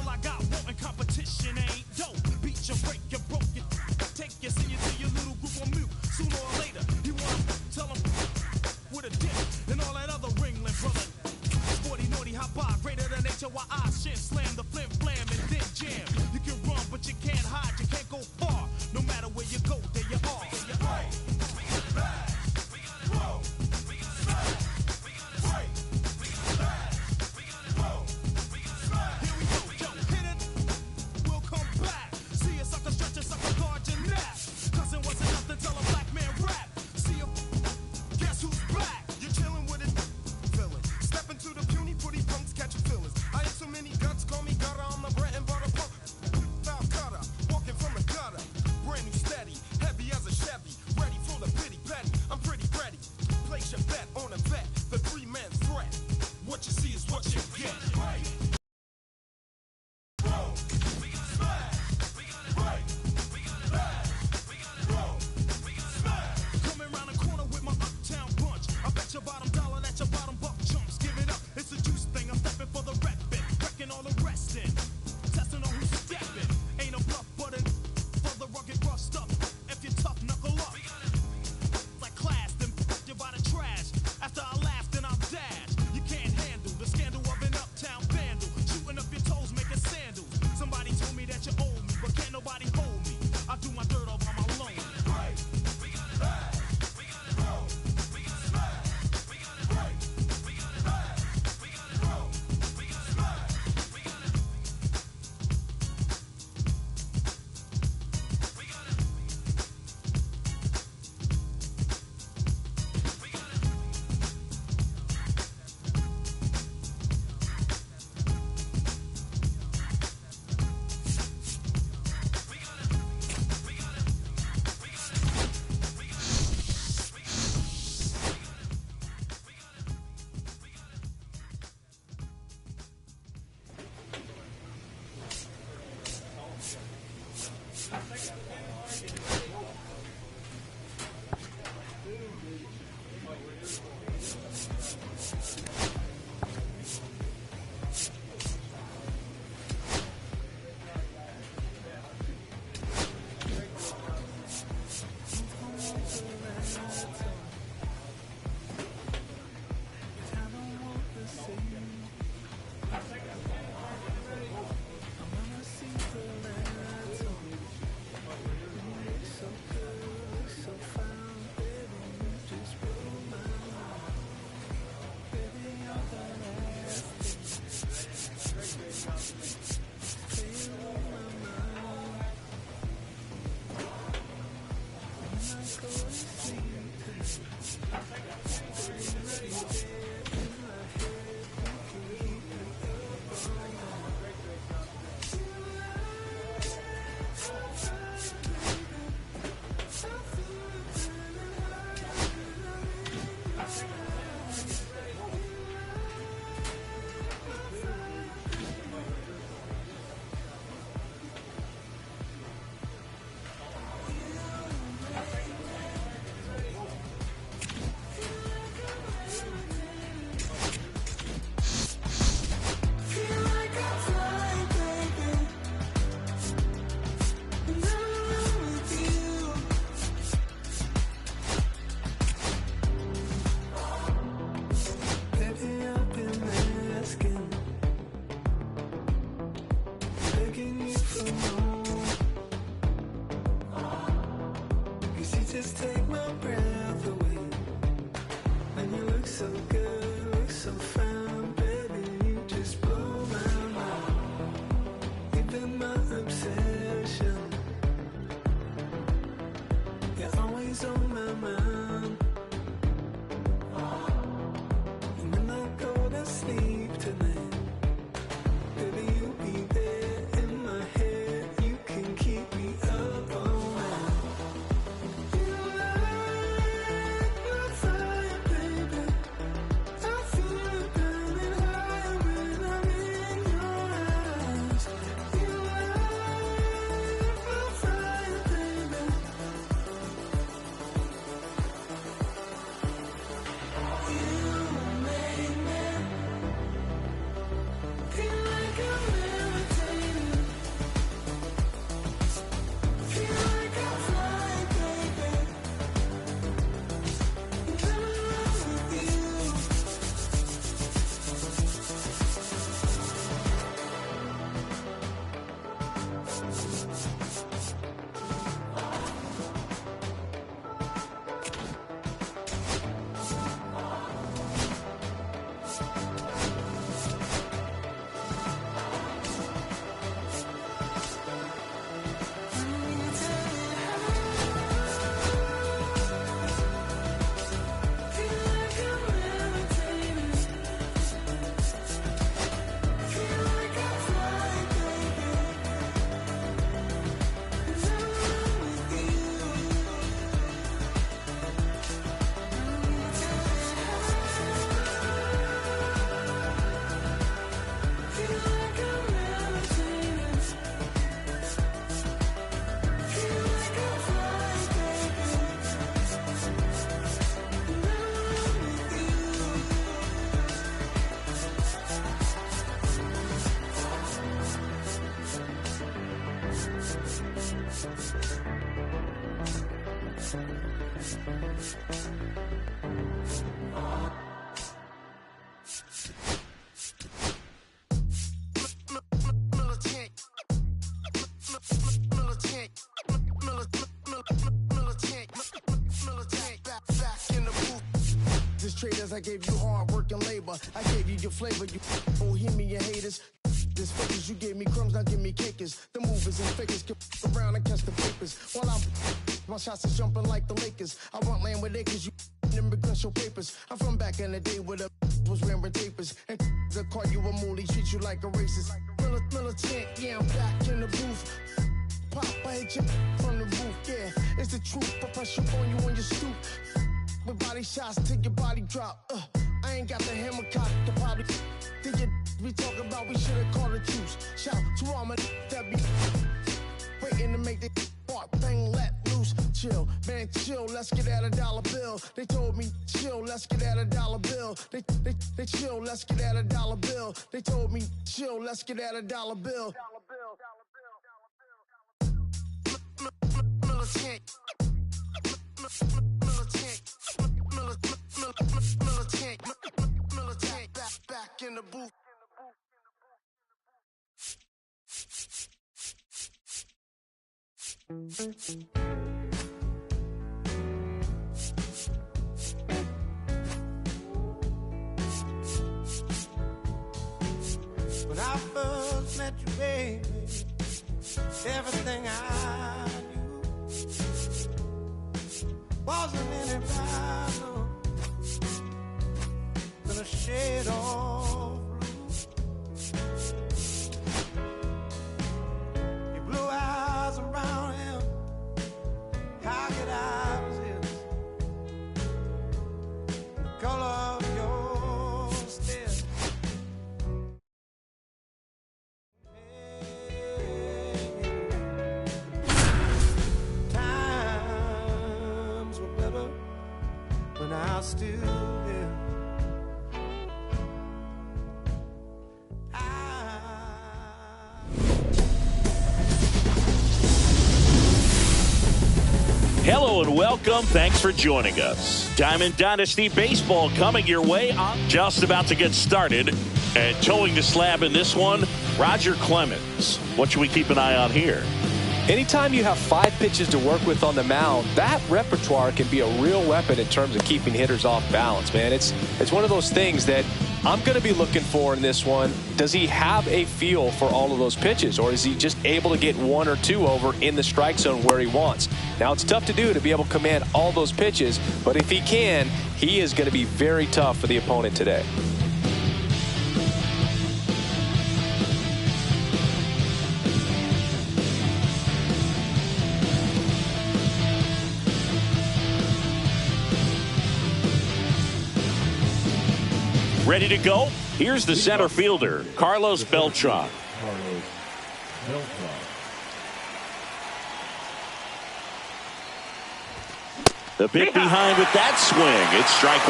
All I got wanting competition ain't dope. Beat you, break you, broke you, take you, send you to your little group on mute. Sooner or later, you wanna tell them with a dip and all that other ringling, brother. Sporty, naughty, hot by, greater than nature, while I shit, slam the flim, flam, and then jam. You can run, but you can't hide, you can't go far. No matter where you go, there you are. There you are. We got back. We got it. Whoa. We got it back. We got it right. We got it back. We got it. Whoa. We got it back. Here we go, yo, hit it. We'll come back. See a sucker stretch a sucker guard your nap. Cousin wasn't nothing till a black man rap. See him. Guess who's back? You're chilling with it. Villain. Step into the puny, pretty punks catching feelings. I ain't so many guts, call me gutter. I'm the bread and butter punk. Foul cutter, walking from the gutter. Brand new steady, heavy as a Chevy. Ready for the pity petty. I'm pretty ready. Place your bet on a vet. The 3-man threat. What you see is what you get. Right. Whoa. We got it back. We got it right. We got it back. We got it wrong. We got it back. Coming around the corner with my uptown bunch. I bet your bottom dollar that your bottom buck jumps. Give it up. It's a juice thing. I'm stepping for the rep bit. Wrecking all the rest in. Testing on who's stepping. Ain't a bluff, but for the rugged rough stuff. If you're tough, knuckle up. We got it. Like class, then you by the trash. After I laugh, then I'll dash. You can't handle the scandal of an uptown vandal. Shooting up your toes, making sandals. Somebody told me that you owe me, but can't nobody hold me. I do my dirt all by my loan. Right. We got it back. We got it wrong. We got it back. We got it right. We got it back. We got it wrong. We got it back. We got it. We got it. We got it. Just take my breath away. And you look so good, look so fine, baby. You just blow my mind. You've been my obsession. You're always on my mind. And when I go to sleep tonight, baby, you'll be there in my head. Traders, I gave you hard work and labor. I gave you your flavor, you bohemian haters. This fakers, you gave me crumbs, now give me cakers. The movers and fakers get around and catch the papers. While my shots is jumping like the Lakers. I want land with acres, you immigrants show papers. I'm from back in the day where the was wearing tapers. And they call you a moolie, treat you like a racist. Militant, yeah, I'm back in the booth. Pop, I hit you from the roof, yeah. It's the truth, I press you on you when you stoop. With body shots till your body drop. I ain't got the hammer cock to probably. Think you we talk about we should've called a truce. Shout to all my that be waiting to make the part bang let loose. Chill, man, chill. Let's get at $1 bill. They told me chill. Let's get at $1 bill. They chill. Let's get at $1 bill. They told me chill. Let's get at $1 bill. Militant. Back in the booth. When I first met you, baby, everything I knew wasn't any battle than a shade of blue. Your blue eyes around him, how could I resist the color of your stare? Times were better when I was still here. Hello and welcome. Thanks for joining us. Diamond Dynasty Baseball coming your way. I'm just about to get started. And towing the slab in this one, Roger Clemens. What should we keep an eye on here? Anytime you have 5 pitches to work with on the mound, that repertoire can be a real weapon in terms of keeping hitters off balance, man. It's one of those things that I'm going to be looking for in this one. Does he have a feel for all of those pitches, or is he just able to get 1 or 2 over in the strike zone where he wants? Now, it's tough to do to be able to command all those pitches, but if he can, he is going to be very tough for the opponent today. Ready to go? Here's the center fielder, Carlos Beltran. The pick behind with that swing. It's strike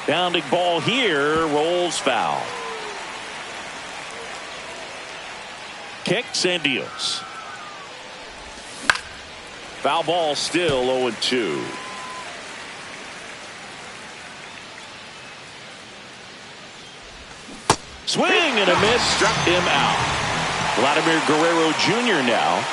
1. Bounding ball here, rolls foul. Kicks and deals. Foul ball, still 0-2. Swing and a miss, struck him out. Vladimir Guerrero Jr. now.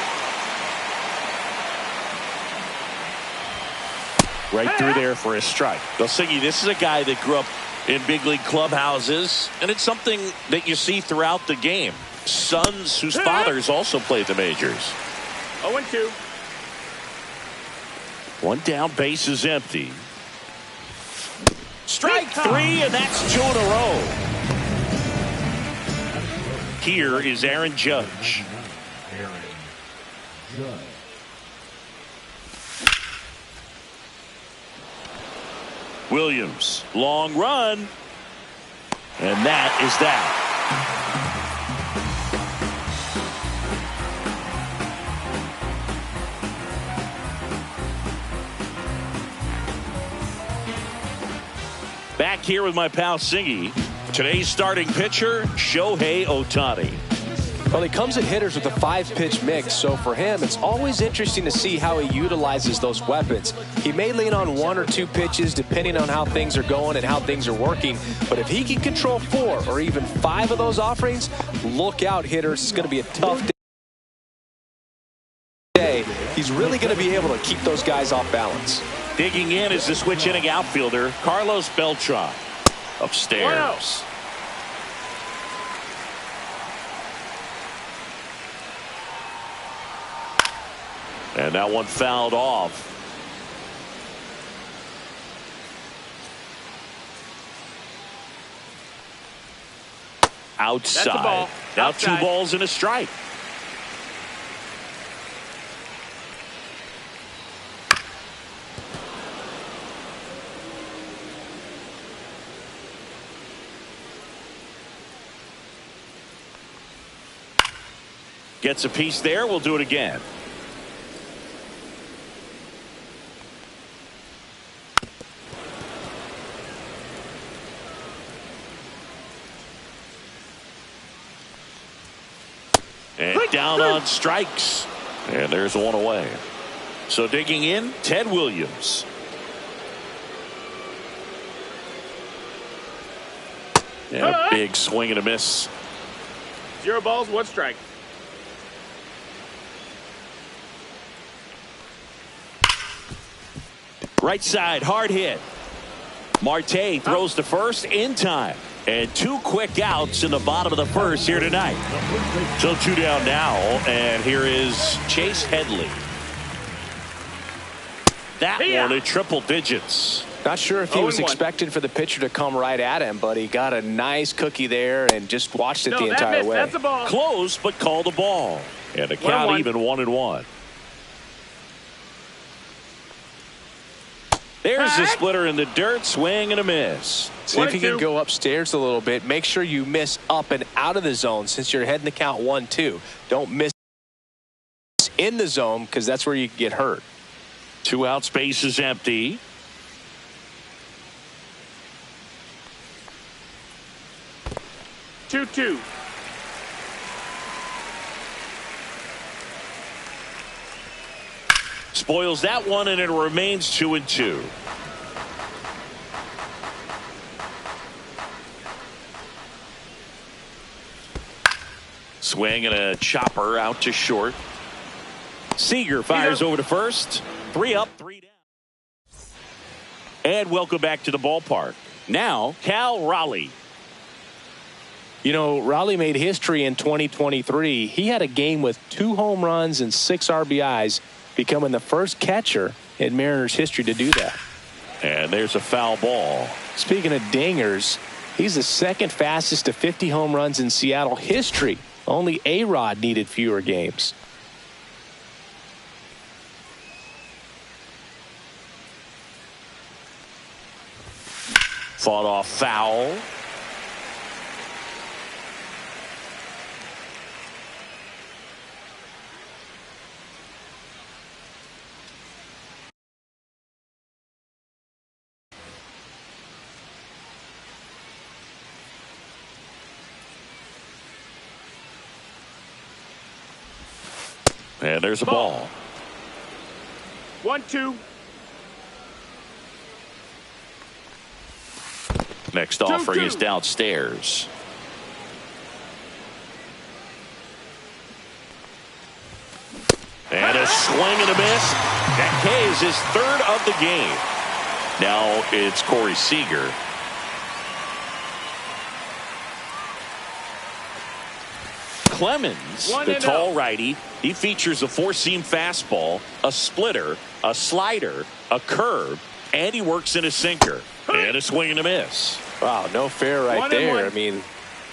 Right through there for a strike. Belsingi, this is a guy that grew up in big league clubhouses, and it's something that you see throughout the game. Sons whose fathers also played the majors. 0-2. 1 down, base is empty. Strike 3, and that's 2 in a row. Here is Aaron Judge. Williams, long run. And that is that. Back here with my pal Singy. Today's starting pitcher, Shohei Ohtani. Well, he comes at hitters with a 5-pitch mix, so for him, it's always interesting to see how he utilizes those weapons. He may lean on 1 or 2 pitches depending on how things are going and how things are working, but if he can control 4 or even 5 of those offerings, look out, hitters. It's going to be a tough day. He's really going to be able to keep those guys off balance. Digging in is the switch inning outfielder, Carlos Beltran. Upstairs. And that one fouled off. Outside. That's a ball. Now Outside. 2 balls and a strike. Gets a piece there. We'll do it again. And down on strikes. And there's one away. So digging in, Ted Williams. And a big swing and a miss. 0 balls, 1 strike. Right side, hard hit. Marte throws to first in time. And 2 quick outs in the bottom of the first here tonight. So 2 down now, and here is Chase Headley. That one at triple digits. Not sure if he was expecting for the pitcher to come right at him, but he got a nice cookie there and just watched it the entire way. That's a ball. Close, but called a ball. And the count even 1-1. There's the splitter in the dirt, swing and a miss. See if you can go upstairs a little bit. Make sure you miss up and out of the zone since you're heading the count 1-2. Don't miss in the zone because that's where you get hurt. 2 out, space is empty. Two. Spoils that one, and it remains 2-2. Swing and a chopper out to short. Seager fires over to first. 3 up, 3 down. And welcome back to the ballpark. Now, Cal Raleigh. You know, Raleigh made history in 2023. He had a game with 2 home runs and 6 RBIs, becoming the first catcher in Mariners history to do that. And there's a foul ball. Speaking of dingers, he's the 2nd fastest to 50 home runs in Seattle history. Only A-Rod needed fewer games. Fought off foul. And there's a ball. 1-2. Next offering is downstairs. And a swing and a miss. That K is his 3rd of the game. Now it's Corey Seager. Clemens, the tall righty, he features a 4-seam fastball, a splitter, a slider, a curve, and he works in a sinker. And a swing and a miss. Wow, no fair right there. I mean,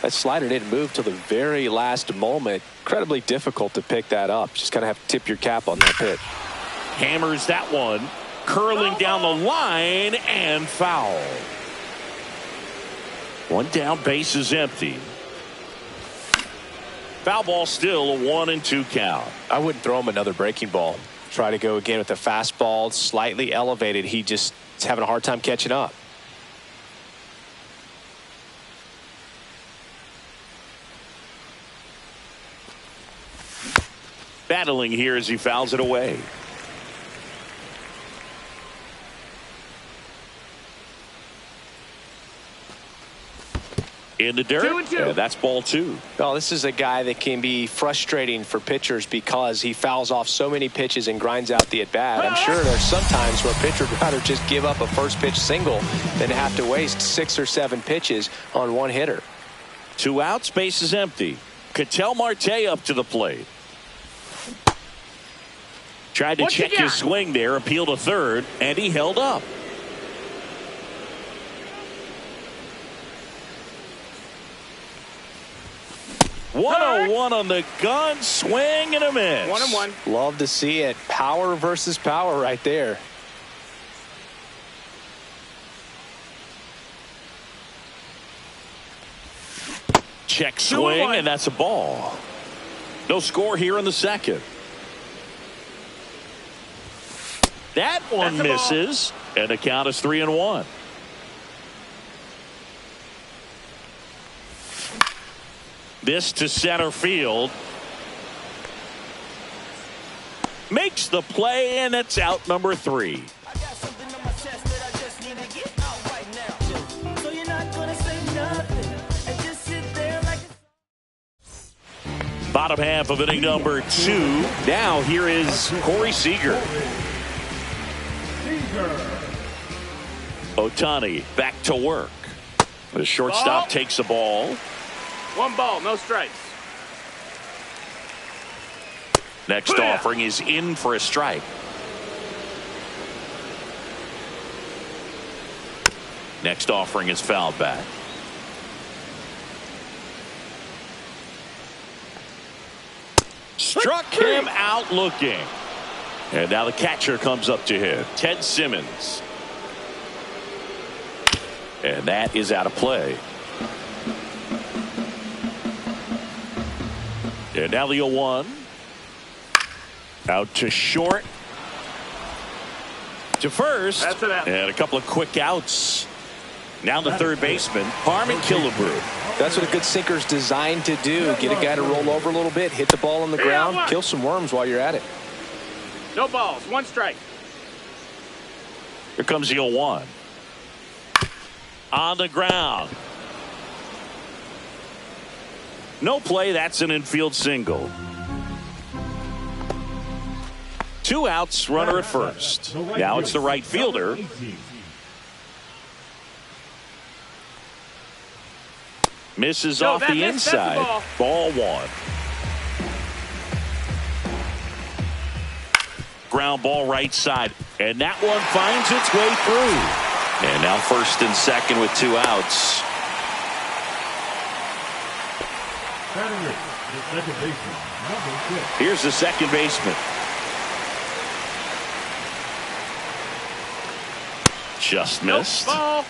that slider didn't move till the very last moment. Incredibly difficult to pick that up. Just kind of have to tip your cap on that pitch. Hammers that one, curling down the line and foul. 1 down, base is empty. Foul ball, still a 1-2 count. I wouldn't throw him another breaking ball. Try to go again with the fastball, slightly elevated. He just is having a hard time catching up. Battling here as he fouls it away. In the dirt, 2-2. that's ball 2. Oh, this is a guy that can be frustrating for pitchers because he fouls off so many pitches and grinds out the at-bat. I'm sure there's some times where a pitcher would rather just give up a first pitch single than have to waste 6 or 7 pitches on one hitter. 2 outs, base is empty. Ketel Marte up to the plate. Tried to check his swing there, appeal to third, and he held up. One on the gun, swing and a miss. 1-1. Love to see it. Power versus power right there. Check swing, and that's a ball. No score here in the second. That one misses, and the count is 3-1. This to center field. Makes the play, and it's out number 3. I got something on my chest that I just need to get out right now. So you're not gonna say nothing and just sit there like it's... Bottom half of inning number 2. Now here is Corey Seager. Ohtani back to work. The shortstop takes the ball. 1 ball, no strikes. Next offering is in for a strike. Next offering is fouled back. Struck him out looking. And now the catcher comes up to hit. Ted Simmons. And that is out of play. And now the 0-1. Out to short. To first. That's it out. And a couple of quick outs. Now the third baseman, Harmon Killebrew. That's what a good sinker's designed to do. Get a guy to roll over a little bit, hit the ball on the ground, kill some worms while you're at it. No balls, 1 strike. Here comes the 0-1. On the ground. No play. That's an infield single. 2 outs, runner at first. Now it's the right fielder. Misses off the inside. Ball 1. Ground ball right side. And that one finds its way through. And now first and second with 2 outs. Here's the second baseman. Just missed. Ball.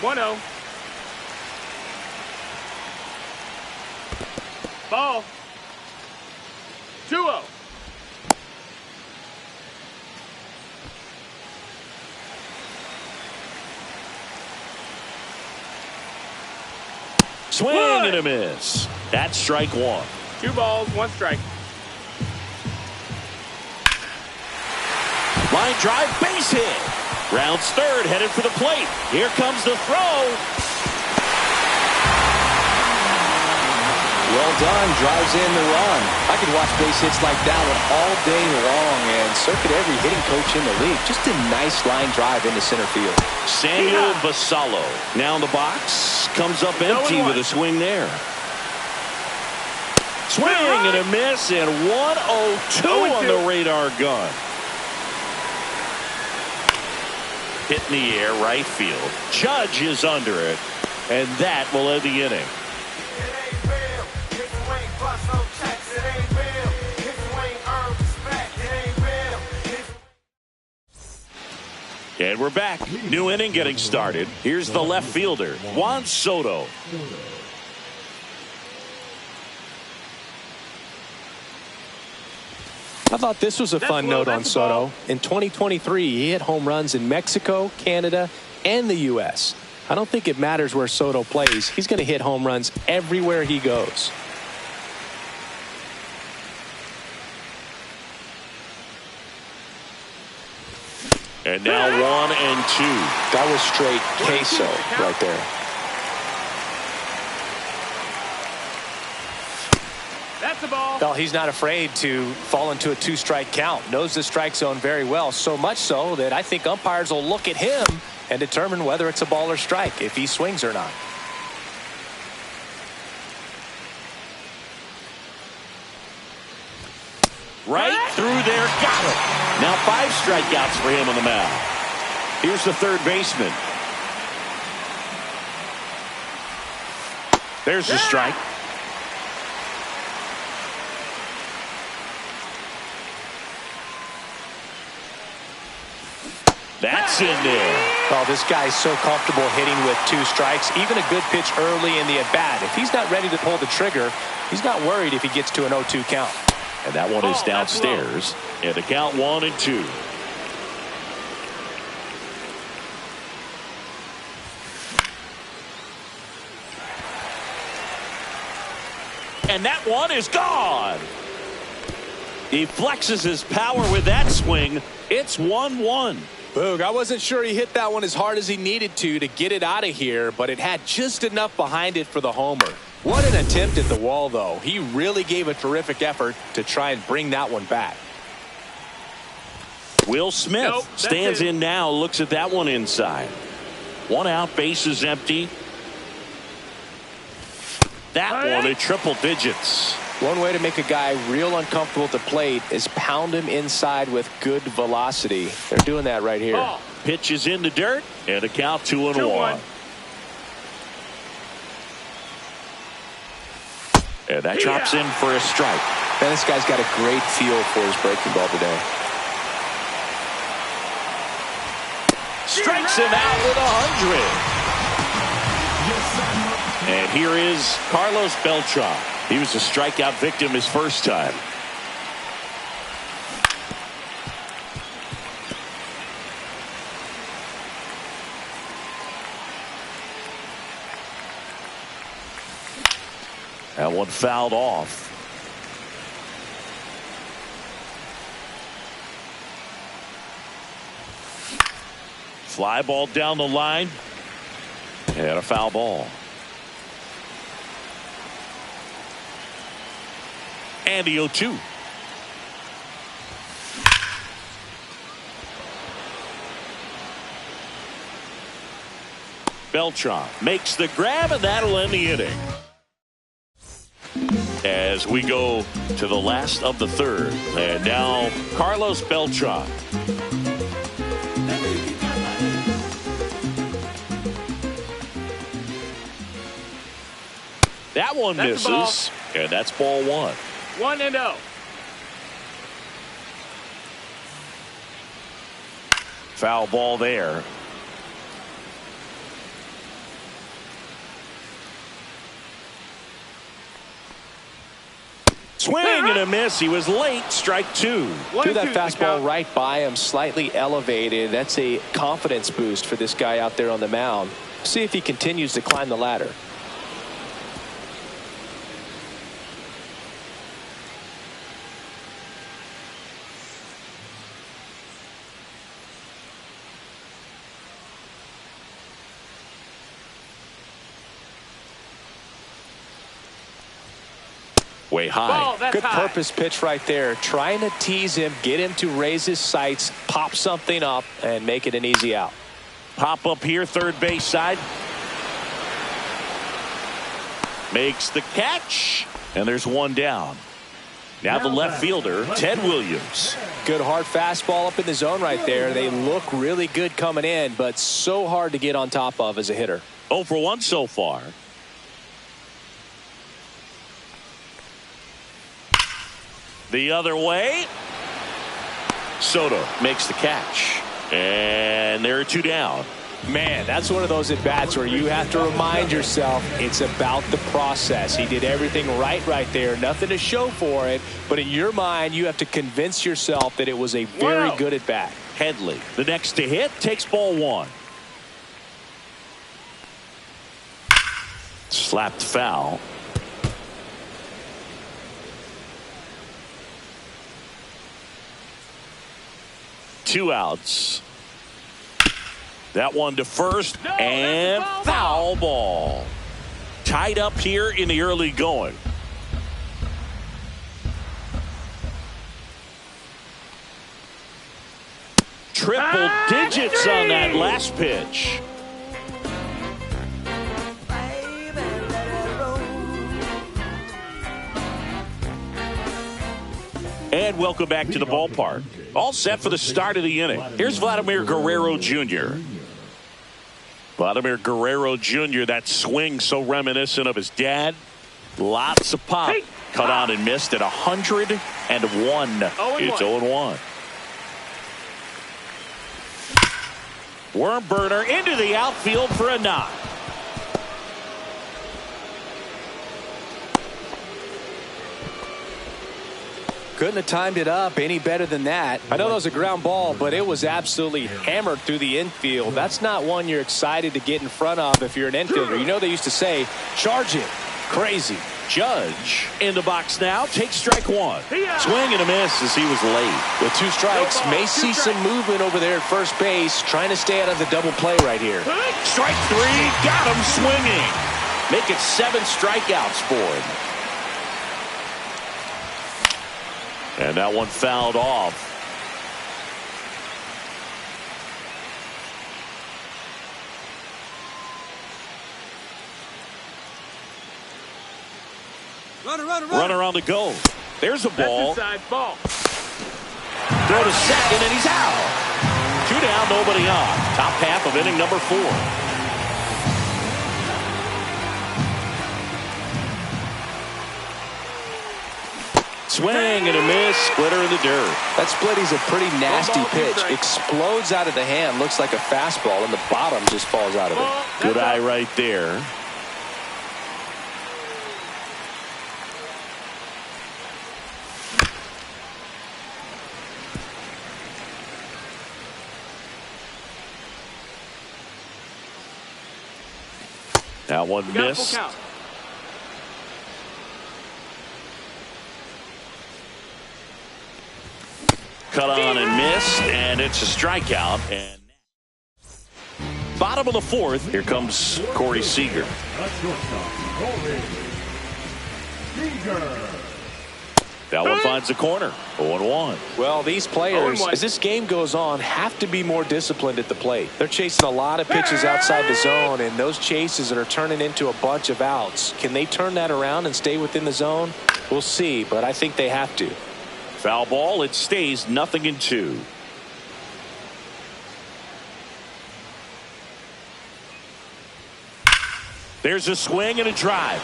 1-0. Ball. 2-0. Swing and a miss. That's strike 1. 2 balls, 1 strike. Line drive, base hit. Rounds third, headed for the plate. Here comes the throw. Well done, drives in the run. I could watch base hits like that one all day long, and so could every hitting coach in the league. Just a nice line drive into center field. Samuel Basallo now in the box. Comes up empty with a swing there. Swing and a miss, and 1-0-2 on the radar gun. Hit in the air, right field. Judge is under it, and that will end the inning. And we're back. New inning getting started. Here's the left fielder, Juan Soto. I thought this was a fun note on Soto. In 2023, he hit home runs in Mexico, Canada, and the U.S. I don't think it matters where Soto plays. He's going to hit home runs everywhere he goes. And now 1 and 2. That was straight queso right there. That's the ball. Well, he's not afraid to fall into a 2-strike count. Knows the strike zone very well. So much so that I think umpires will look at him and determine whether it's a ball or strike, if he swings or not. Right through there. Got it. Now 5 strikeouts for him on the mound. Here's the third baseman. There's the strike. That's in there. Oh, this guy's so comfortable hitting with 2 strikes. Even a good pitch early in the at-bat. If he's not ready to pull the trigger, he's not worried if he gets to an 0-2 count. And that one is downstairs. And the count 1 and 2. And that one is gone. He flexes his power with that swing. It's 1-1. Boog, I wasn't sure he hit that one as hard as he needed to get it out of here, but it had just enough behind it for the homer. What an attempt at the wall, though. He really gave a terrific effort to try and bring that one back. Will Smith stands in now, looks at that one inside. 1 out, base is empty. That one at triple digits. One way to make a guy real uncomfortable at the plate is pound him inside with good velocity. They're doing that right here. Ball. Pitch is in the dirt, and a count 2-1. And that drops in for a strike. Man, this guy's got a great feel for his breaking ball today. Strikes him out with 100. And here is Carlos Beltran. He was a strikeout victim his first time. That one fouled off. Fly ball down the line. And a foul ball. And the 0-2. Beltran makes the grab, and that'll end the inning. As we go to the last of the third. And now Carlos Beltran. That one misses. And that's ball 1. 1-0. Foul ball there. Swing and a miss. He was late. Strike 2. Threw that fastball right by him, slightly elevated. That's a confidence boost for this guy out there on the mound. See if he continues to climb the ladder. Way high. Good purpose pitch right there. Trying to tease him, get him to raise his sights, pop something up, and make it an easy out. Pop up here, third base side. Makes the catch. And there's one down. Now the left fielder, Ted Williams. Good hard fastball up in the zone right there. They look really good coming in, but so hard to get on top of as a hitter. 0 for 1 so far. The other way. Soto makes the catch. And there are 2 down. Man, that's one of those at-bats where you have to remind yourself it's about the process. He did everything right there. Nothing to show for it. But in your mind, you have to convince yourself that it was a very good at-bat. Headley, the next to hit, takes ball 1. Slapped foul. Two outs. That one to first, and foul ball. Tied up here in the early going. Triple digits on that last pitch. And welcome back to the ballpark. All set for the start of the inning. Here's Vladimir Guerrero Jr. Vladimir Guerrero Jr., that swing so reminiscent of his dad. Lots of pop. Cut on and missed at 101. It's 0-1. Worm burner into the outfield for a knock. Couldn't have timed it up any better than that. I know that was a ground ball, but it was absolutely hammered through the infield. That's not one you're excited to get in front of if you're an infielder. You know they used to say, charge it. Crazy. Judge in the box now. Takes strike one. Swing and a miss as he was late. With 2 strikes, may see some movement over there at first base. Trying to stay out of the double play right here. Strike 3. Got him swinging. Make it 7 strikeouts for him. And that one fouled off. Runner on the go. There's a ball. Ball. Throw to second, and he's out. 2 down, nobody on. Top half of inning number 4. Swing and a miss. Splitter in the dirt. That splitty's a pretty nasty pitch. Explodes out of the hand. Looks like a fastball, and the bottom just falls out of it. Good eye right there. That one missed. Cut on and missed, and it's a strikeout. And bottom of the 4th, here comes Corey Seager. That one finds the corner. 0-1. Well, these players, as this game goes on, have to be more disciplined at the plate. They're chasing a lot of pitches outside the zone, and those chases are turning into a bunch of outs. Can they turn that around and stay within the zone? We'll see, but I think they have to. Foul ball. It stays 0-2. There's a swing and a drive.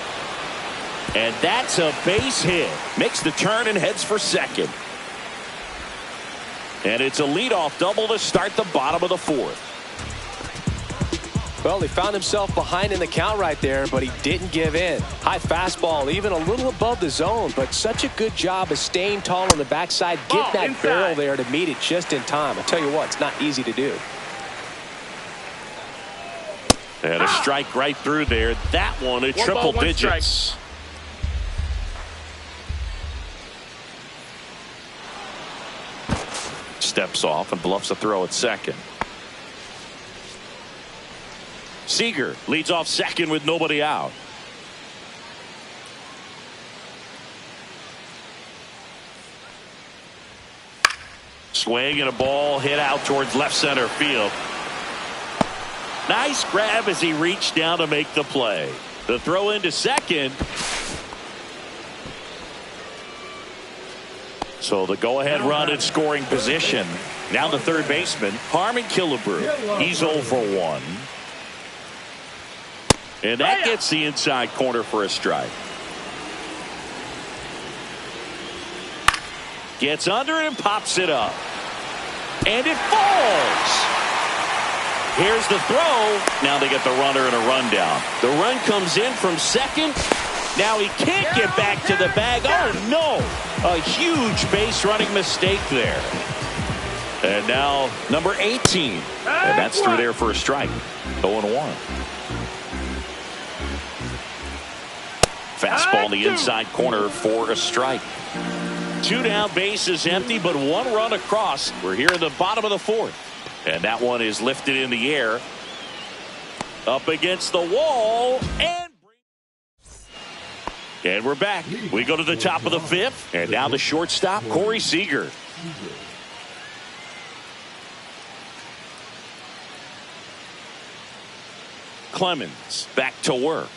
And that's a base hit. Makes the turn and heads for second. And it's a leadoff double to start the bottom of the 4th. Well, he found himself behind in the count right there, but he didn't give in. High fastball, even a little above the zone, but such a good job of staying tall on the backside, getting that barrel there to meet it just in time. I tell you what, it's not easy to do. And a strike right through there. That one at triple digits. Steps off and bluffs a throw at second. Seager leads off second with nobody out. Swing and a ball hit out towards left center field. Nice grab as he reached down to make the play. The throw into second. So the go-ahead run in scoring position. Now the third baseman, Harmon Killebrew. He's 0 for 1. And that gets the inside corner for a strike. Gets under it and pops it up. And it falls. Here's the throw. Now they get the runner and a rundown. The run comes in from second. Now he can't get back to the bag. Oh, no. A huge base running mistake there. And now number 18. And that's through there for a strike. 0-1. Fastball in the inside corner for a strike. 2 down, bases empty, but 1 run across. We're here in the bottom of the 4th. And that one is lifted in the air. Up against the wall. And we're back. We go to the top of the fifth. And now the shortstop, Corey Seager. Clemens back to work.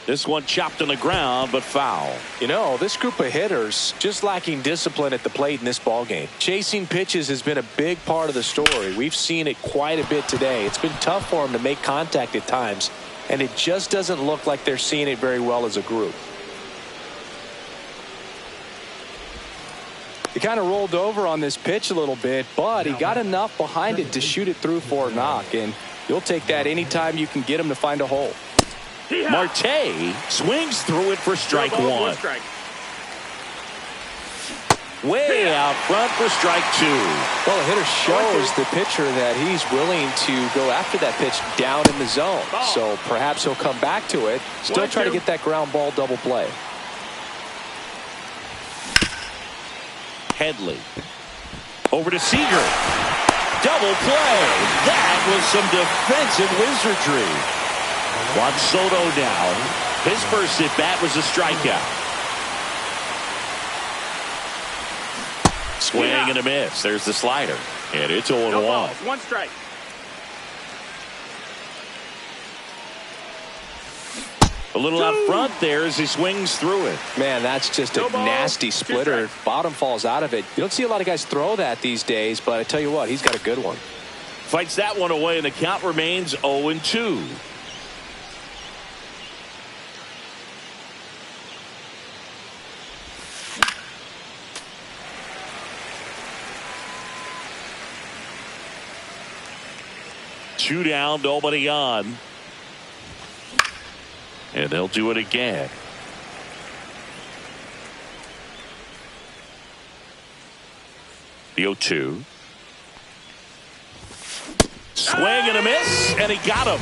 This one chopped on the ground, but foul. You know, this group of hitters just lacking discipline at the plate in this ballgame. Chasing pitches has been a big part of the story. We've seen it quite a bit today. It's been tough for them to make contact at times, and it just doesn't look like they're seeing it very well as a group. He kind of rolled over on this pitch a little bit, but he got enough behind it to shoot it through for a knock, and you'll take that anytime you can get him to find a hole. Marte swings through it for strike one. Way out front for strike two. Well, the hitter shows the pitcher that he's willing to go after that pitch down in the zone. So perhaps he'll come back to it. Still try to get that ground ball double play. Headley. Over to Seager. Double play. That was some defensive wizardry. Juan Soto down. His first at bat was a strikeout. Swing and a miss. There's the slider. And it's 0-1. One strike. A little out front there as he swings through it. Man, that's just a nasty splitter. Bottom falls out of it. You don't see a lot of guys throw that these days, but I tell you what, he's got a good one. Fights that one away, and the count remains 0-2. Two down, nobody on. And they'll do it again. The 0-2. Swing and a miss, and he got him.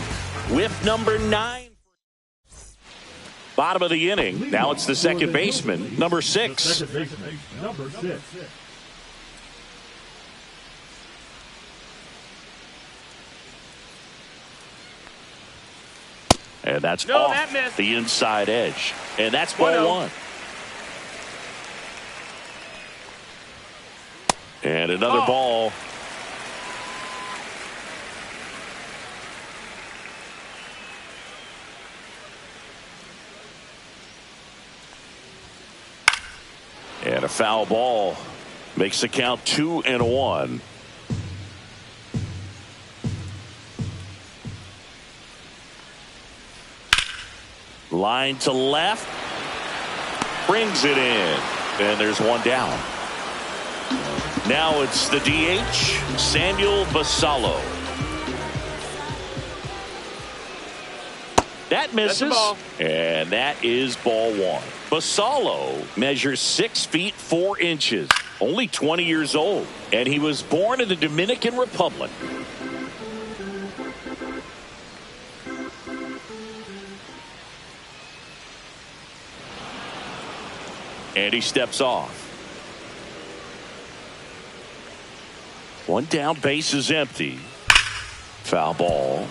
Whip number 9. Bottom of the inning. Now it's the second baseman, number 6. And that's off the inside edge. And that's ball one. And another ball. And a foul ball makes the count 2-1. Line to left. Brings it in. And there's one down. Now it's the DH, Samuel Basallo. That misses. And that is ball one. Basallo measures 6 feet 4 inches. Only 20 years old. And he was born in the Dominican Republic. And he steps off. One down, base is empty. Foul ball.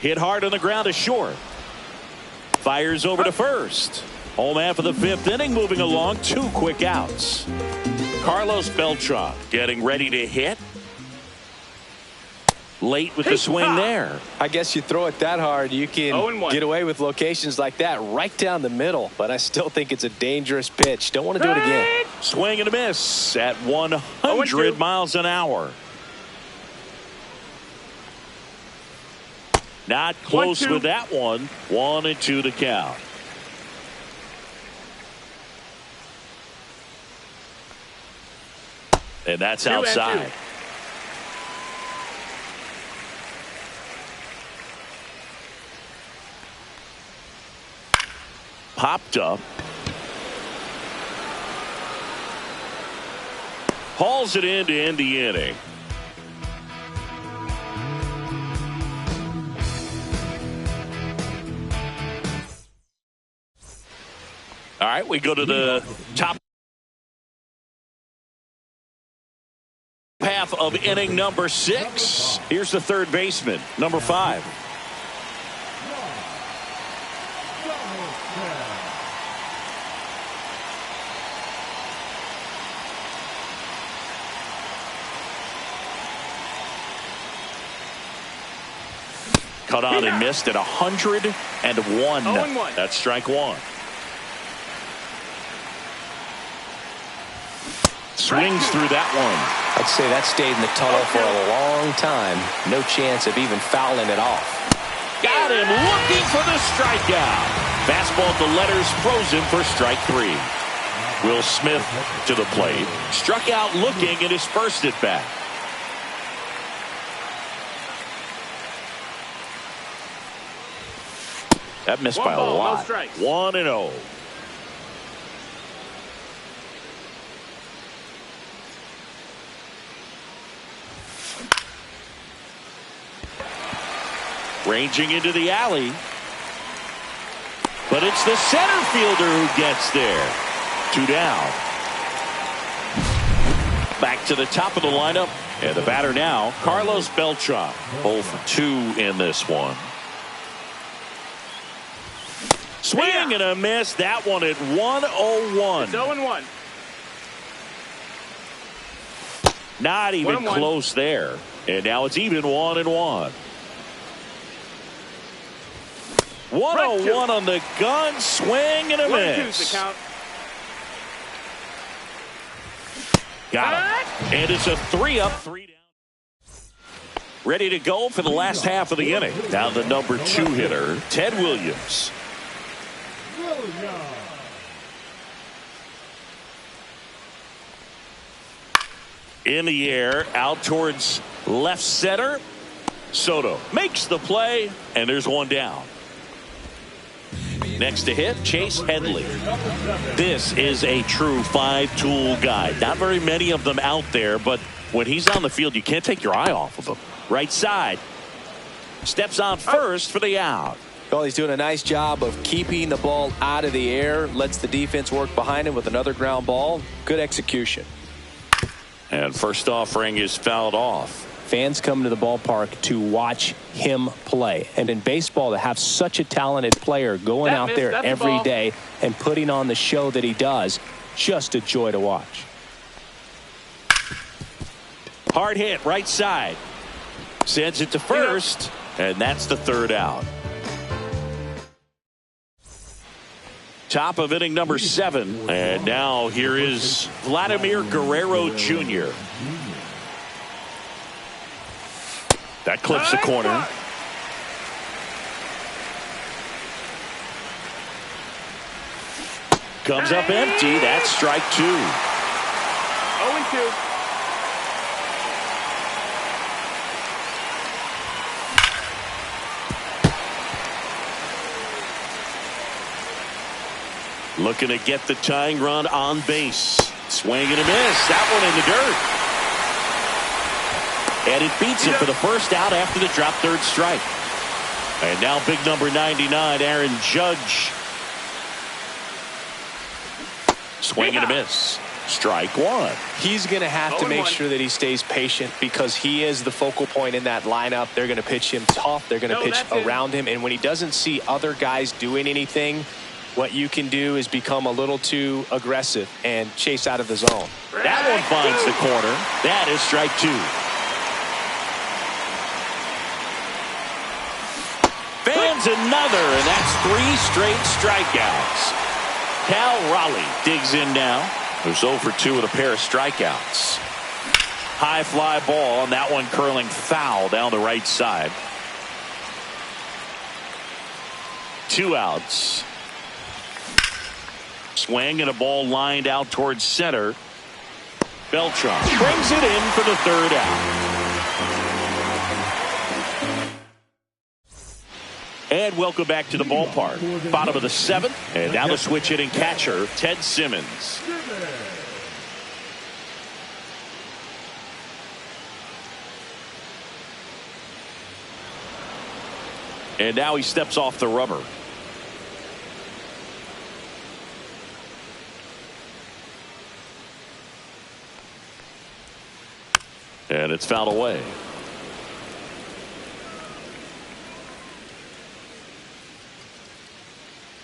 Hit hard on the ground to short. Fires over to first. Home half of the 5th inning, moving along. 2 quick outs. Carlos Beltran getting ready to hit. Late with the swing there. I guess you throw it that hard, you can get away with locations like that right down the middle. But I still think it's a dangerous pitch. Don't want to do it again. Swing and a miss at 100 miles an hour. Not close with that one. 1-2 to count. And that's outside. Popped up. Hauls it in to end the inning. All right, we go to the top half of inning number 6. Here's the third baseman, number 5. Cut on and missed at 101. 0-1. That's strike 1. Swings through that one. I'd say that stayed in the tunnel for a long time. No chance of even fouling it off. Got him looking for the strikeout. Fastball to letters, frozen for strike 3. Will Smith to the plate. Struck out looking and dispersed it back. That missed by a lot. 1-0. Ranging into the alley. But it's the center fielder who gets there. 2 down. Back to the top of the lineup. And the batter now, Carlos Beltran. 0 for 2 in this one. Swing and a miss. That one at 101. 0-1. Not even close there. And now it's even 1-1. 101 on the gun. Swing and a miss. Got him. And it's a 3-up, 3 down. Ready to go for the last half of the inning. Now the number 2 hitter, Ted Williams. In the air, out towards left center. Soto makes the play, and there's 1 down. Next to hit, Chase Headley. This is a true 5-tool guy. Not very many of them out there, but when he's on the field, you can't take your eye off of him. Right side. Steps on first for the out. Well, he's doing a nice job of keeping the ball out of the air. Lets the defense work behind him with another ground ball. Good execution. And first offering is fouled off. Fans come to the ballpark to watch him play. And in baseball, to have such a talented player going out there every day and putting on the show that he does, just a joy to watch. Hard hit, right side. Sends it to first, and that's the 3rd out. Top of inning number 7. And now here is Vladimir Guerrero Jr. That clips the corner. Comes up empty. That's strike 2. 0-2. Looking to get the tying run on base. Swing and a miss. That one in the dirt. And it beats it for the first out after the drop 3rd strike. And now big number 99, Aaron Judge. Swing and a miss. Strike 1. He's going to have to make sure that he stays patient because he is the focal point in that lineup. They're going to pitch him tough. They're going to pitch around him. And when he doesn't see other guys doing anything, what you can do is become a little too aggressive and chase out of the zone. That one finds the corner. That is strike 2. Fans another, and that's 3 straight strikeouts. Cal Raleigh digs in now. There's 0 for 2 with a pair of strikeouts. High fly ball, and that one curling foul down the right side. 2 outs. Swing and a ball lined out towards center. Beltran brings it in for the 3rd out. And welcome back to the ballpark. Bottom of the 7th. And now the switch hitting catcher, Ted Simmons. And now he steps off the rubber. And it's fouled away.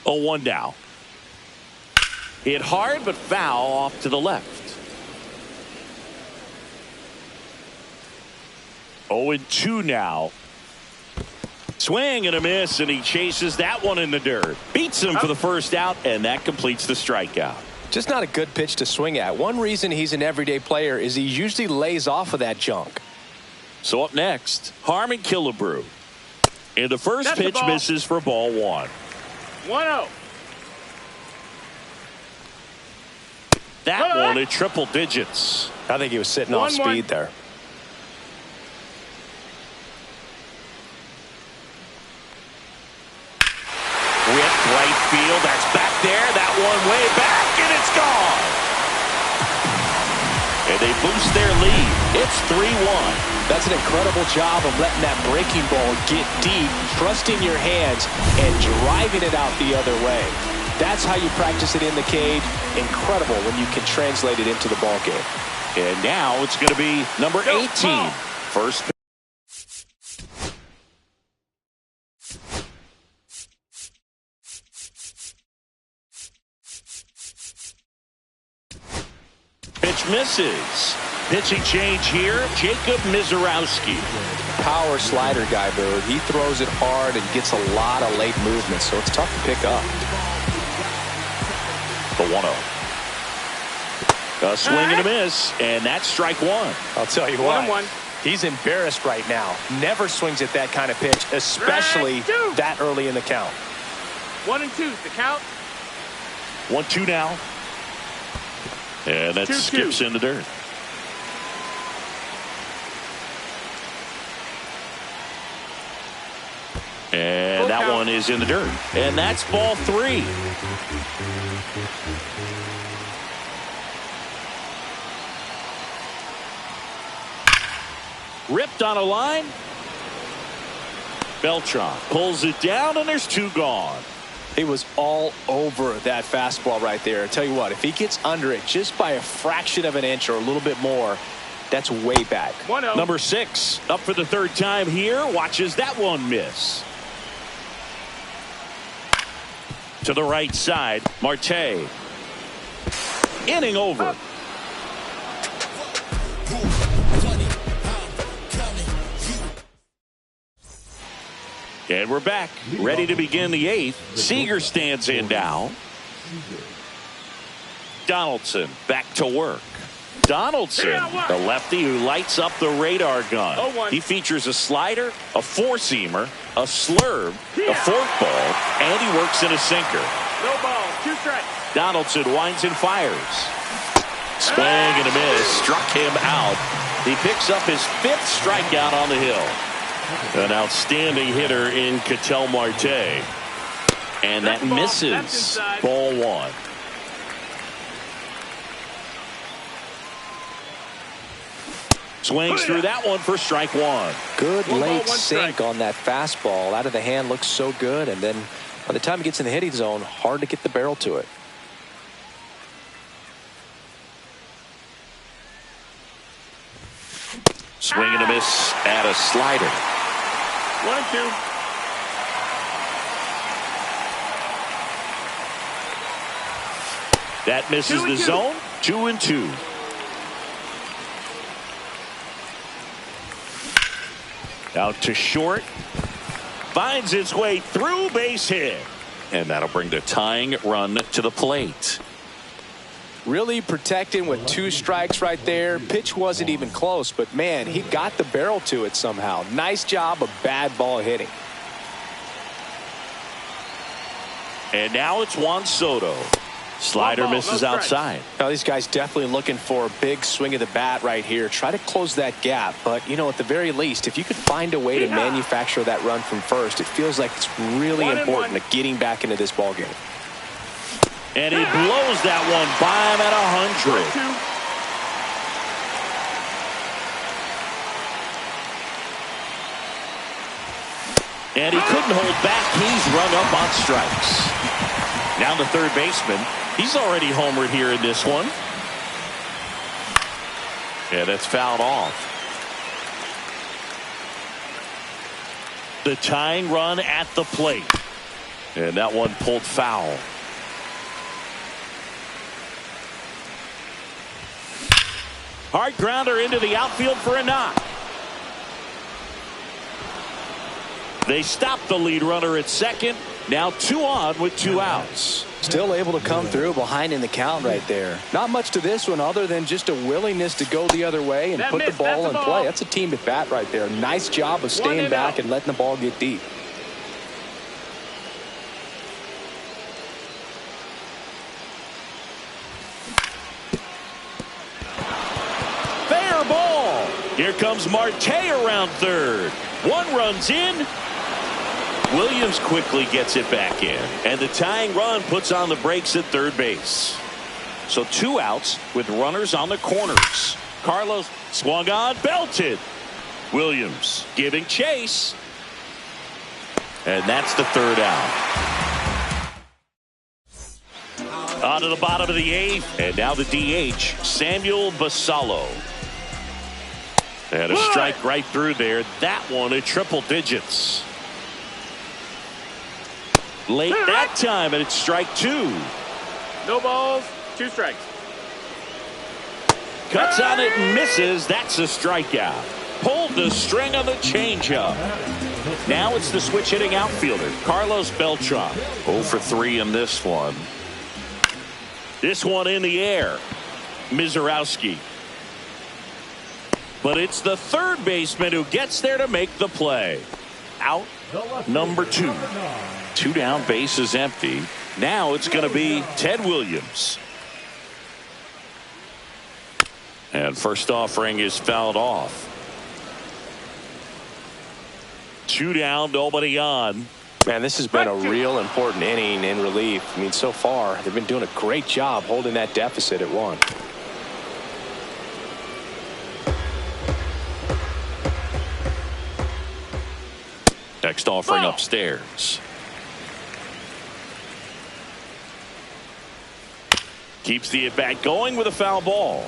Oh, 1 now. Hit hard, but foul off to the left. 0-2 now. Swing and a miss, and he chases that one in the dirt. Beats him for the first out, and that completes the strikeout. Just not a good pitch to swing at. One reason he's an everyday player is he usually lays off of that junk. So up next, Harmon Killebrew. And the first pitch misses for ball 1. 1-0. That one at triple digits. I think he was sitting off speed there. Whipped right field. That's back there. That one way back, and it's gone. And they boost their lead. It's 3-1. That's an incredible job of letting that breaking ball get deep, trusting your hands, and driving it out the other way. That's how you practice it in the cage. Incredible when you can translate it into the ball game. And now it's going to be number 18. First pitch. Pitch misses. Pitching change here, Jacob Mizorowski. Power slider guy, Bird. He throws it hard and gets a lot of late movement, so it's tough to pick up. The 1-0. A swing and a miss, and that's strike 1. I'll tell you what, he's embarrassed right now. Never swings at that kind of pitch, especially that early in the count. 1-2, the count. 1-2 now. And that skips in the dirt. And that one is in the dirt. And that's ball 3. Ripped on a line. Beltran pulls it down, and there's 2 gone. He was all over that fastball right there. I tell you what, if he gets under it just by a fraction of an inch or a little bit more, that's way back. 1-0. Number 6 up for the 3rd time here. Watches that one miss. To the right side, Marte. Inning over. And we're back, ready to begin the 8th. Seager stands in now. Donaldson back to work. Donaldson, the lefty who lights up the radar gun. 0-1. He features a slider, a four-seamer, a slurve, a forkball, and he works in a sinker. No ball, 2 strikes. Donaldson winds and fires. Swing and a miss, struck him out. He picks up his 5th strikeout on the hill. An outstanding hitter in Ketel Marte. And that misses. Ball 1. Swings through that one for strike 1. Good late sink on that fastball. Out of the hand, looks so good. And then by the time it gets in the hitting zone, hard to get the barrel to it. Swing and a miss at a slider. 1-2. That misses the zone. 2-2. Out to short. Finds its way through, base hit. And that'll bring the tying run to the plate. Really protecting with 2 strikes right there. Pitch wasn't even close, but man, he got the barrel to it somehow. Nice job of bad ball hitting. And now it's Juan Soto. Slider misses outside. Now these guys definitely looking for a big swing of the bat right here. Try to close that gap. But, you know, at the very least, if you could find a way to manufacture that run from first, it feels like it's really important to getting back into this ball game. And he blows that one by him at 100. 2. And he couldn't hold back. He's rung up on strikes. Now the third baseman. He's already homered here in this one. Yeah, that's fouled off. The tying run at the plate. And that one pulled foul. Hard grounder into the outfield for a knock. They stopped the lead runner at second. Now 2 on with 2 outs. Still able to come through behind in the count right there. Not much to this one other than just a willingness to go the other way and put the ball in play. That's a team at bat right there. Nice job of staying back and letting the ball get deep. Fair ball. Here comes Marte around third. 1 runs in. Williams quickly gets it back in, and the tying run puts on the brakes at third base. So 2 outs with runners on the corners. Carlos swung on, belted. Williams giving chase, and that's the 3rd out. On to the bottom of the 8th, and now the DH, Samuel Basallo. And a strike right through there. That one at triple digits. Late that time, and it's strike 2. No balls, 2 strikes. Cuts on it and misses. That's a strikeout. Pulled the string on the changeup. Now it's the switch hitting outfielder, Carlos Beltran. 0 for 3 in this one. This one in the air. Mizorowski. But it's the third baseman who gets there to make the play. Out number 2. 2 down, base is empty. Now it's going to be Ted Williams. And first offering is fouled off. 2 down, nobody on. Man, this has been a real important inning in relief. I mean, so far, they've been doing a great job holding that deficit at 1. Next offering upstairs. Keeps the at-bat going with a foul ball.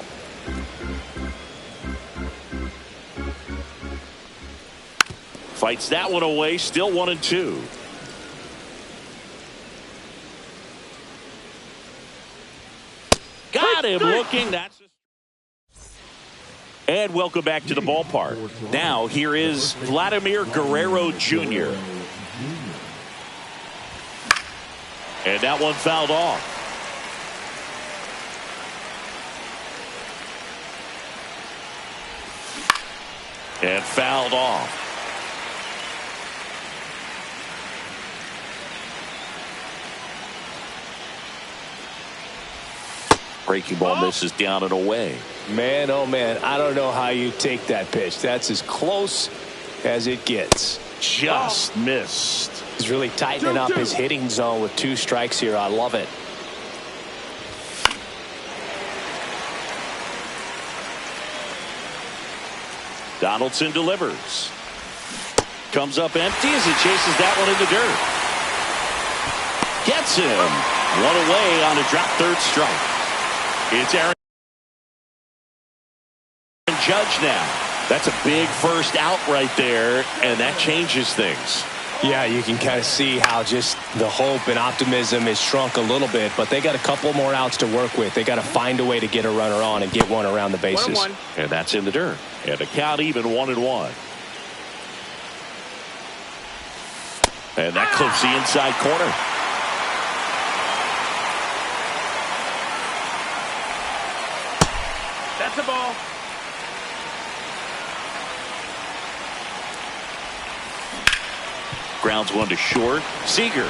Fights that one away, still 1-2. Got him looking. That's and welcome back to the ballpark. Now here is Vladimir Guerrero Jr. And that one fouled off. And fouled off. Breaking ball misses down and away. Man, oh man, I don't know how you take that pitch. That's as close as it gets. Just missed. He's really tightening up his hitting zone with 2 strikes here. I love it. Donaldson delivers. Comes up empty as he chases that one in the dirt. Gets him. 1 away on a drop 3rd strike. It's Aaron Judge now. That's a big first out right there, and that changes things. Yeah, you can kind of see how just the hope and optimism is shrunk a little bit, but they got a couple more outs to work with. They got to find a way to get a runner on and get one around the bases. 1-1. And that's in the dirt. And the count even 1-1. And that clips the inside corner. That's a ball. Grounds one to short. Seager.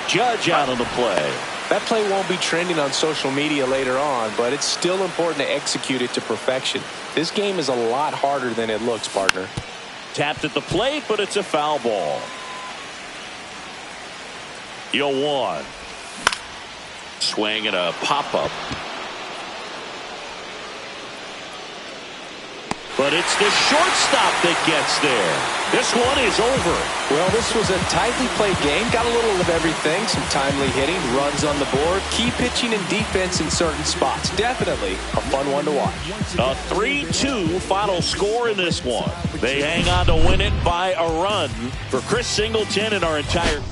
Judge out on the play. That play won't be trending on social media later on, but it's still important to execute it to perfection. This game is a lot harder than it looks, partner. Tapped at the plate, but it's a foul ball. 0-1. Swing and a pop-up. but it's the shortstop that gets there. This one is over. Well, this was a tightly played game. Got a little of everything. Some timely hitting, runs on the board, key pitching and defense in certain spots. Definitely a fun one to watch. A 3-2 final score in this one. They hang on to win it by a run. For Chris Singleton and our entire...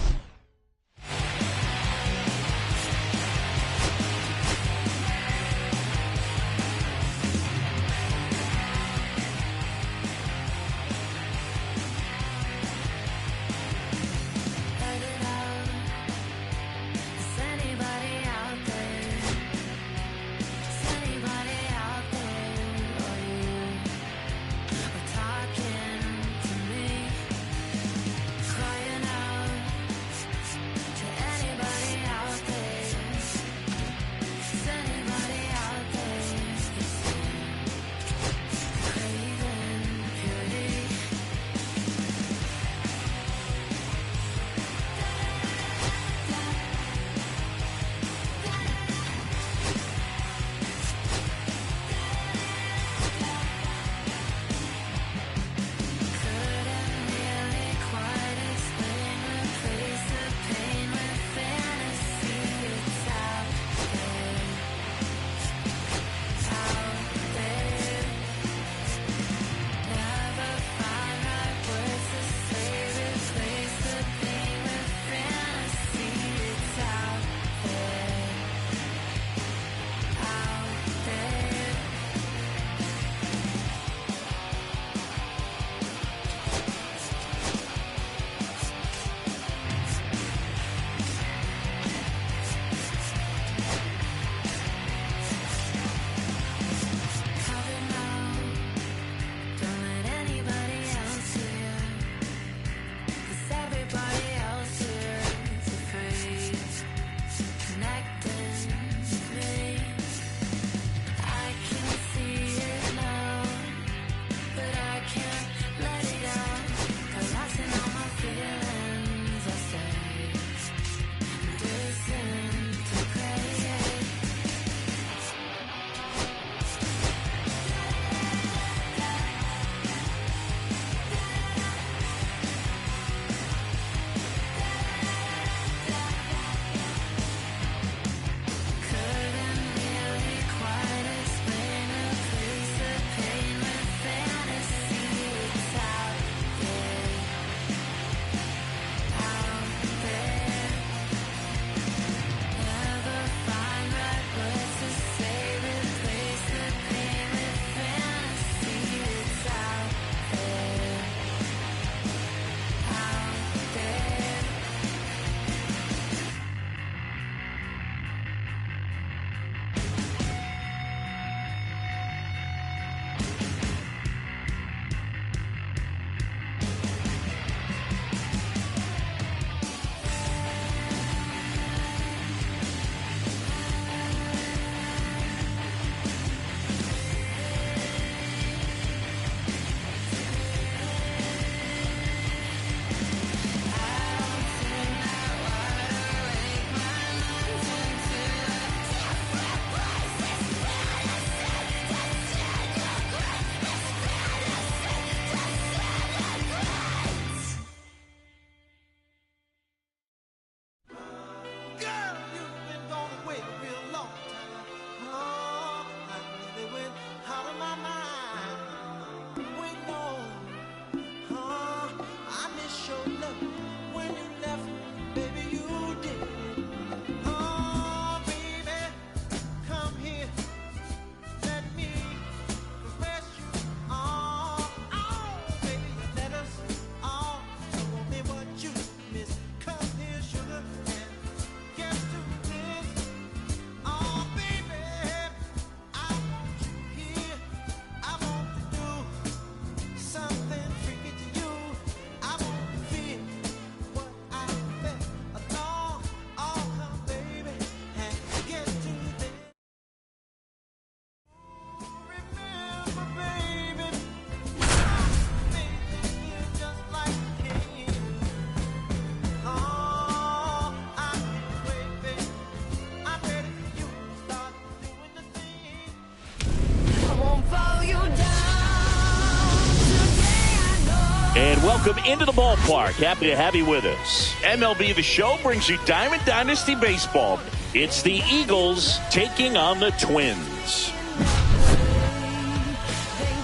welcome into the ballpark. Happy to have you with us. MLB The Show brings you Diamond Dynasty Baseball. It's the Eagles taking on the Twins.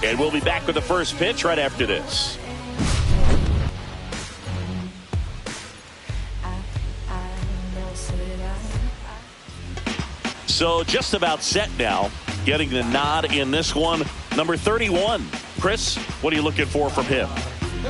And we'll be back with the first pitch right after this. So just about set now. Getting the nod in this one. Number 31. Chris, what are you looking for from him?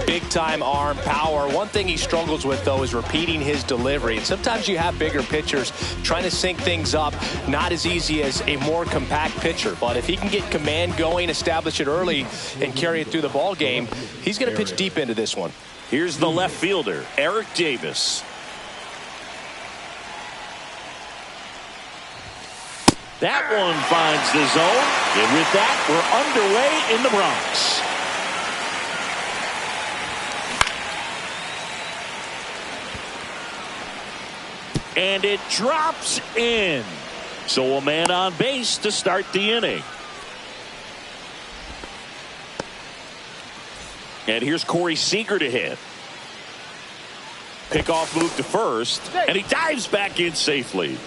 Big time arm power. One thing he struggles with, though, is repeating his delivery. And sometimes you have bigger pitchers trying to sync things up. Not as easy as a more compact pitcher. But if he can get command going, establish it early, and carry it through the ball game, he's going to pitch deep into this one. Here's the left fielder, Eric Davis. That one finds the zone. And with that, we're underway in the Bronx. And it drops in. So a man on base to start the inning. And here's Corey Seager to hit. Pickoff move to first. And he dives back in safely.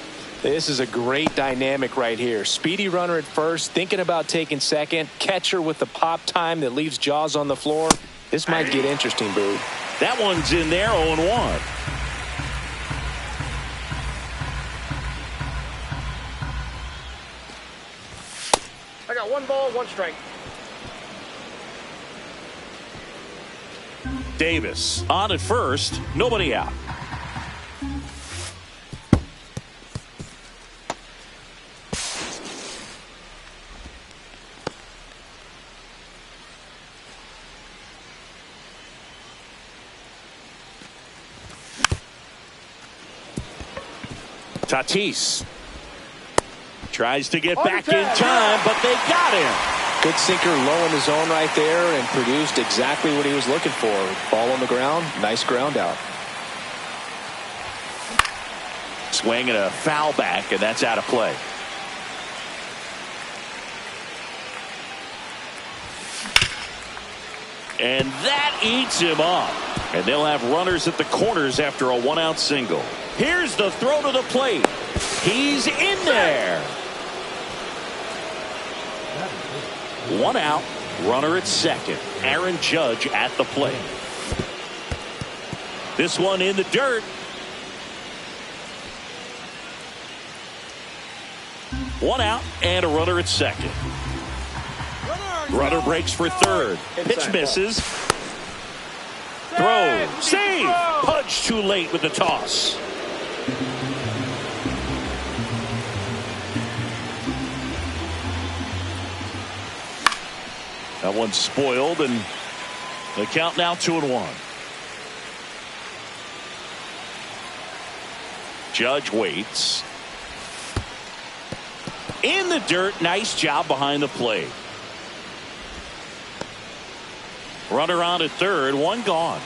This is a great dynamic right here. Speedy runner at first, thinking about taking second. Catcher with the pop time that leaves Jaws on the floor. This might get interesting, Boo. That one's in there, 0-1. I got 1 ball, 1 strike. Davis on at first, nobody out. Tatis tries to get back in time, but they got him. Good sinker low in the zone right there and produced exactly what he was looking for. Ball on the ground, nice ground out. Swing and a foul back, and that's out of play. And that eats him up. And they'll have runners at the corners after a 1-out single. Here's the throw to the plate. He's in there. 1 out, runner at second. Aaron Judge at the plate. This one in the dirt. 1 out and a runner at second. Runner breaks for third. Pitch misses. Throw. Save. Punch too late with the toss. That one's spoiled, and the count now 2-1. Judge waits. In the dirt, nice job behind the plate. Runner on at third, 1 gone.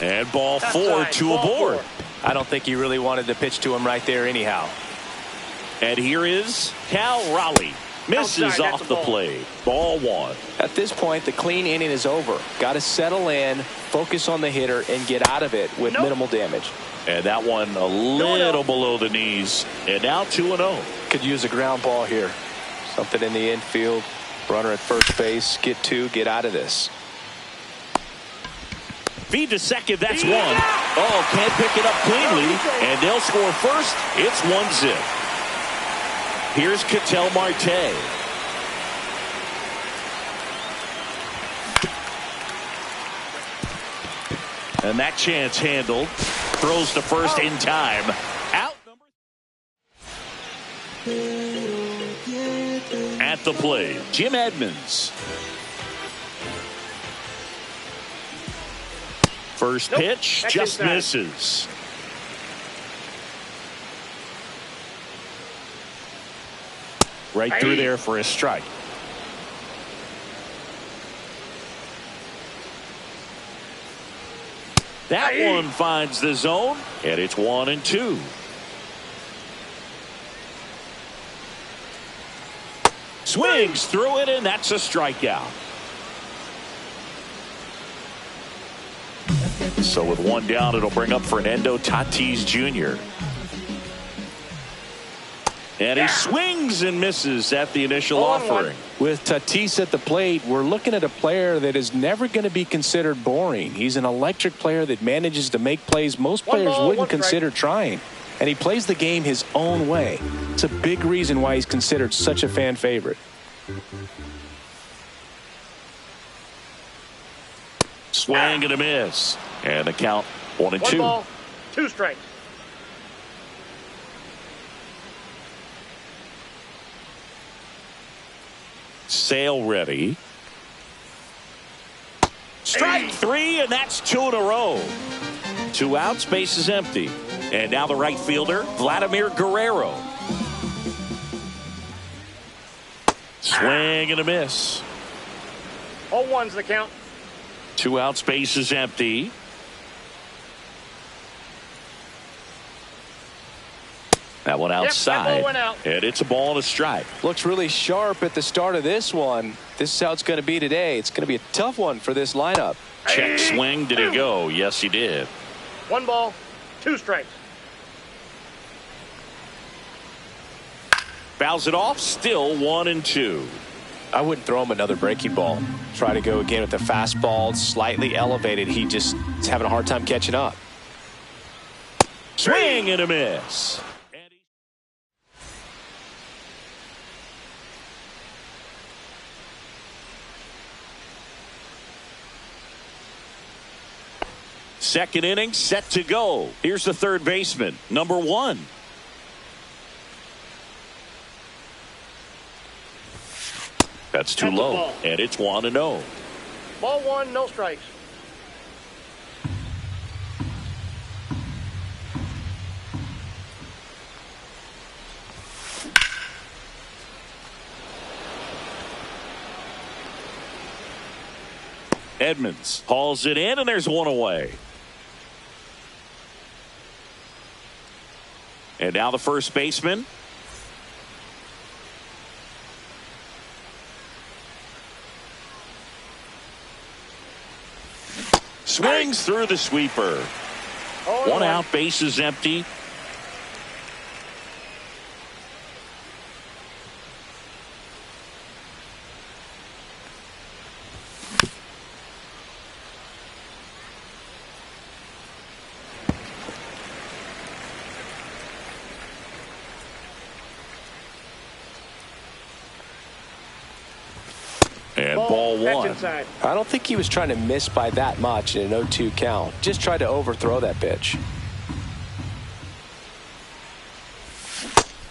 And ball 4, 2 aboard. I don't think he really wanted to pitch to him right there anyhow. And here is Cal Raleigh. Misses off the plate. Ball 1. At this point, the clean inning is over. Got to settle in, focus on the hitter, and get out of it with minimal damage. And that one a little below the knees. And now 2-0. Could use a ground ball here. Something in the infield. Runner at first base. Get 2. Get out of this. Feed to second. That's 1. Oh, can't pick it up cleanly. And they'll score first. It's 1-0. Here's Ketel Marte. And that chance handled. Throws to first in time. Out number. At the plate, Jim Edmonds. First pitch just misses. Right through there for a strike. That one finds the zone, and it's 1-2. Swings through it, and that's a strikeout. So with one down, it'll bring up Fernando Tatis Jr. And he swings and misses at the initial offering. With Tatis at the plate, we're looking at a player that is never going to be considered boring. He's an electric player that manages to make plays most players wouldn't consider trying. And he plays the game his own way. It's a big reason why he's considered such a fan favorite. Swing and a miss. And the count 1-2. 1 ball, 2 strikes. Sale ready. Strike 3, and that's 2 in a row. 2 outs, base is empty. And now the right fielder, Vladimir Guerrero. Swing and a miss. 0-1's the count. 2 outs, base is empty. That one outside. That ball went out. And it's a ball and a strike. Looks really sharp at the start of this one. This is how it's going to be today. It's going to be a tough one for this lineup. Check swing. Did he go? Yes, he did. 1 ball, 2 strikes. Fouls it off. Still 1-2. I wouldn't throw him another breaking ball. Try to go again with the fastball, slightly elevated. He just is having a hard time catching up. Swing and a miss. Second inning set to go. Here's the third baseman, number 1. That's too low, and it's 1-0. Ball 1, no strikes. Edmonds hauls it in, and there's 1 away. And now the first baseman. Swings through the sweeper. 1 out, base is empty. And ball 1. I don't think he was trying to miss by that much in an 0-2 count. Just tried to overthrow that pitch.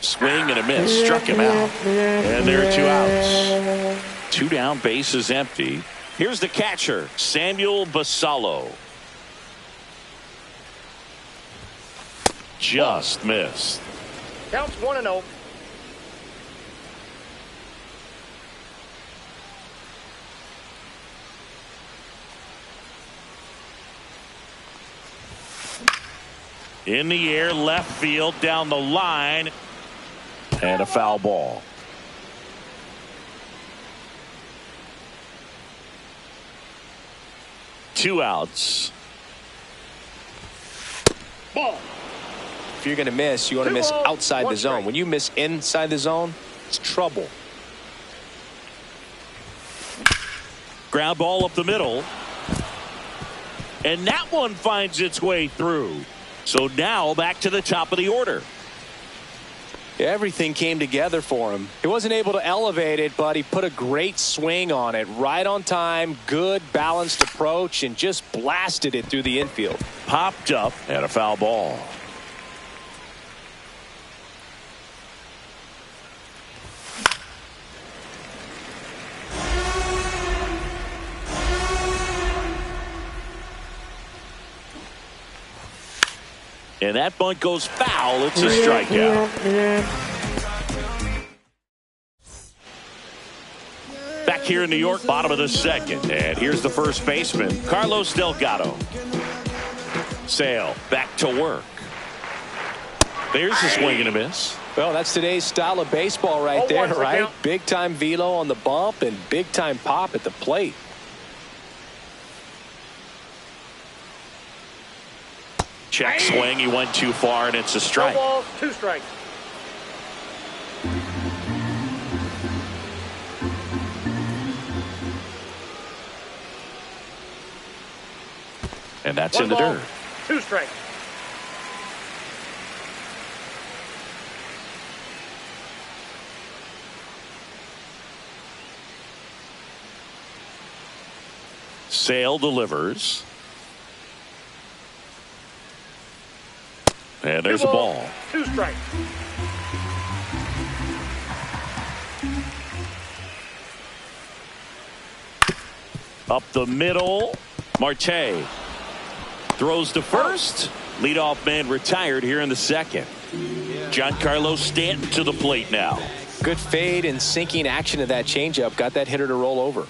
Swing and a miss. Struck him out. And there are 2 outs. 2 down, base is empty. Here's the catcher, Samuel Basallo. Just missed. Counts 1-0. In the air, left field, down the line, and a foul ball. Two outs. Ball. If you're going to miss, you want to miss balls, outside the 1 zone. strike. When you miss inside the zone, it's trouble. Ground ball up the middle. And that one finds its way through. So now back to the top of the order. Everything came together for him. He wasn't able to elevate it, but he put a great swing on it. Right on time, good balanced approach, and just blasted it through the infield. Popped up and a foul ball. And that bunt goes foul. It's a strikeout. Back here in New York, bottom of the second. And here's the first baseman, Carlos Delgado. Sale back to work. There's the swing and a miss. Well, that's today's style of baseball right there, right? Big time velo on the bump and big time pop at the plate. Check swing. He went too far, and it's a No strike. balls, 2 strikes. And that's 1 in the ball, dirt. 2 strikes. Sale delivers. And there's a ball. 2 strikes. Up the middle. Marte throws to first. Leadoff man retired here in the second. Giancarlo Stanton to the plate now. Good fade and sinking action of that changeup. Got that hitter to roll over.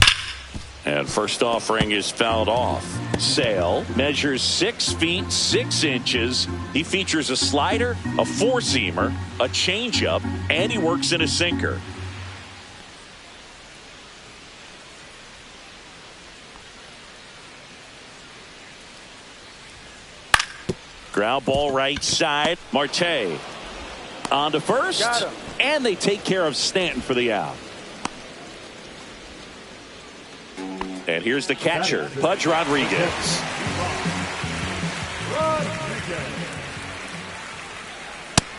And first offering is fouled off. Sale measures 6 feet 6 inches. He features a slider, a 4-seamer, a changeup, and he works in a sinker. Ground ball right side. Marte on to first. Got him. And they take care of Stanton for the out. And here's the catcher, Pudge Rodriguez.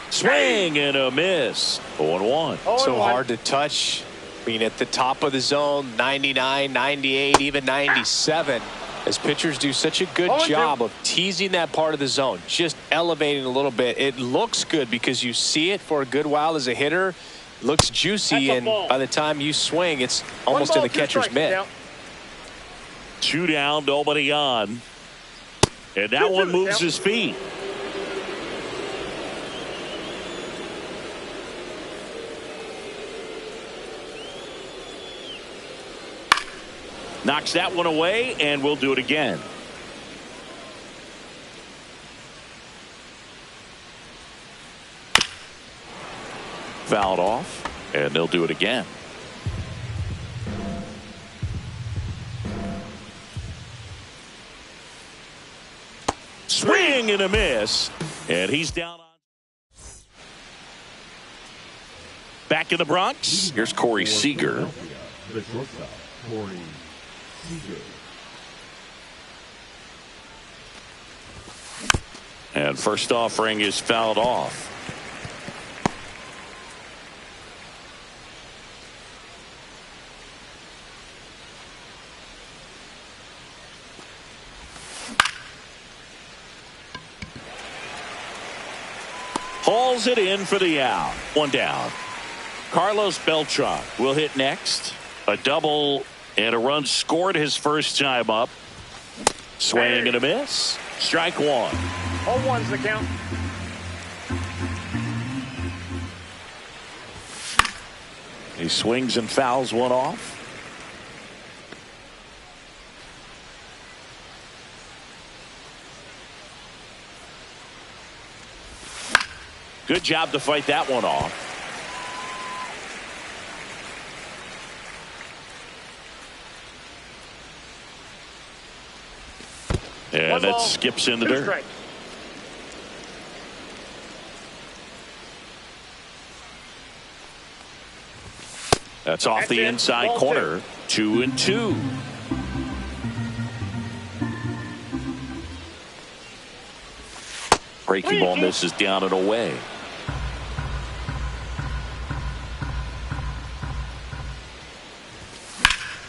Swing and a miss. 0-1. So hard to touch. I mean, at the top of the zone, 99, 98, even 97. As pitchers do such a good job of teasing that part of the zone, just elevating a little bit. It looks good because you see it for a good while as a hitter. Looks juicy, and by the time you swing, it's almost in the catcher's mitt. 2 down, nobody on. And that one moves his feet. Knocks that one away, and we'll do it again. Fouled off, and they'll do it again. Swing and a miss, and he's down on. Back in the Bronx, here's Corey Seager. The shortstop, Corey Seager. And first offering is fouled off. Hauls it in for the out. 1 down. Carlos Beltran will hit next. A double and a run scored his first time up. Swing and a miss. Strike 1. 0-1's the count. He swings and fouls one off. Good job to fight that one off. And that skips in the dirt. Strikes. That's off the inside corner. 2-2. Breaking ball misses down and away.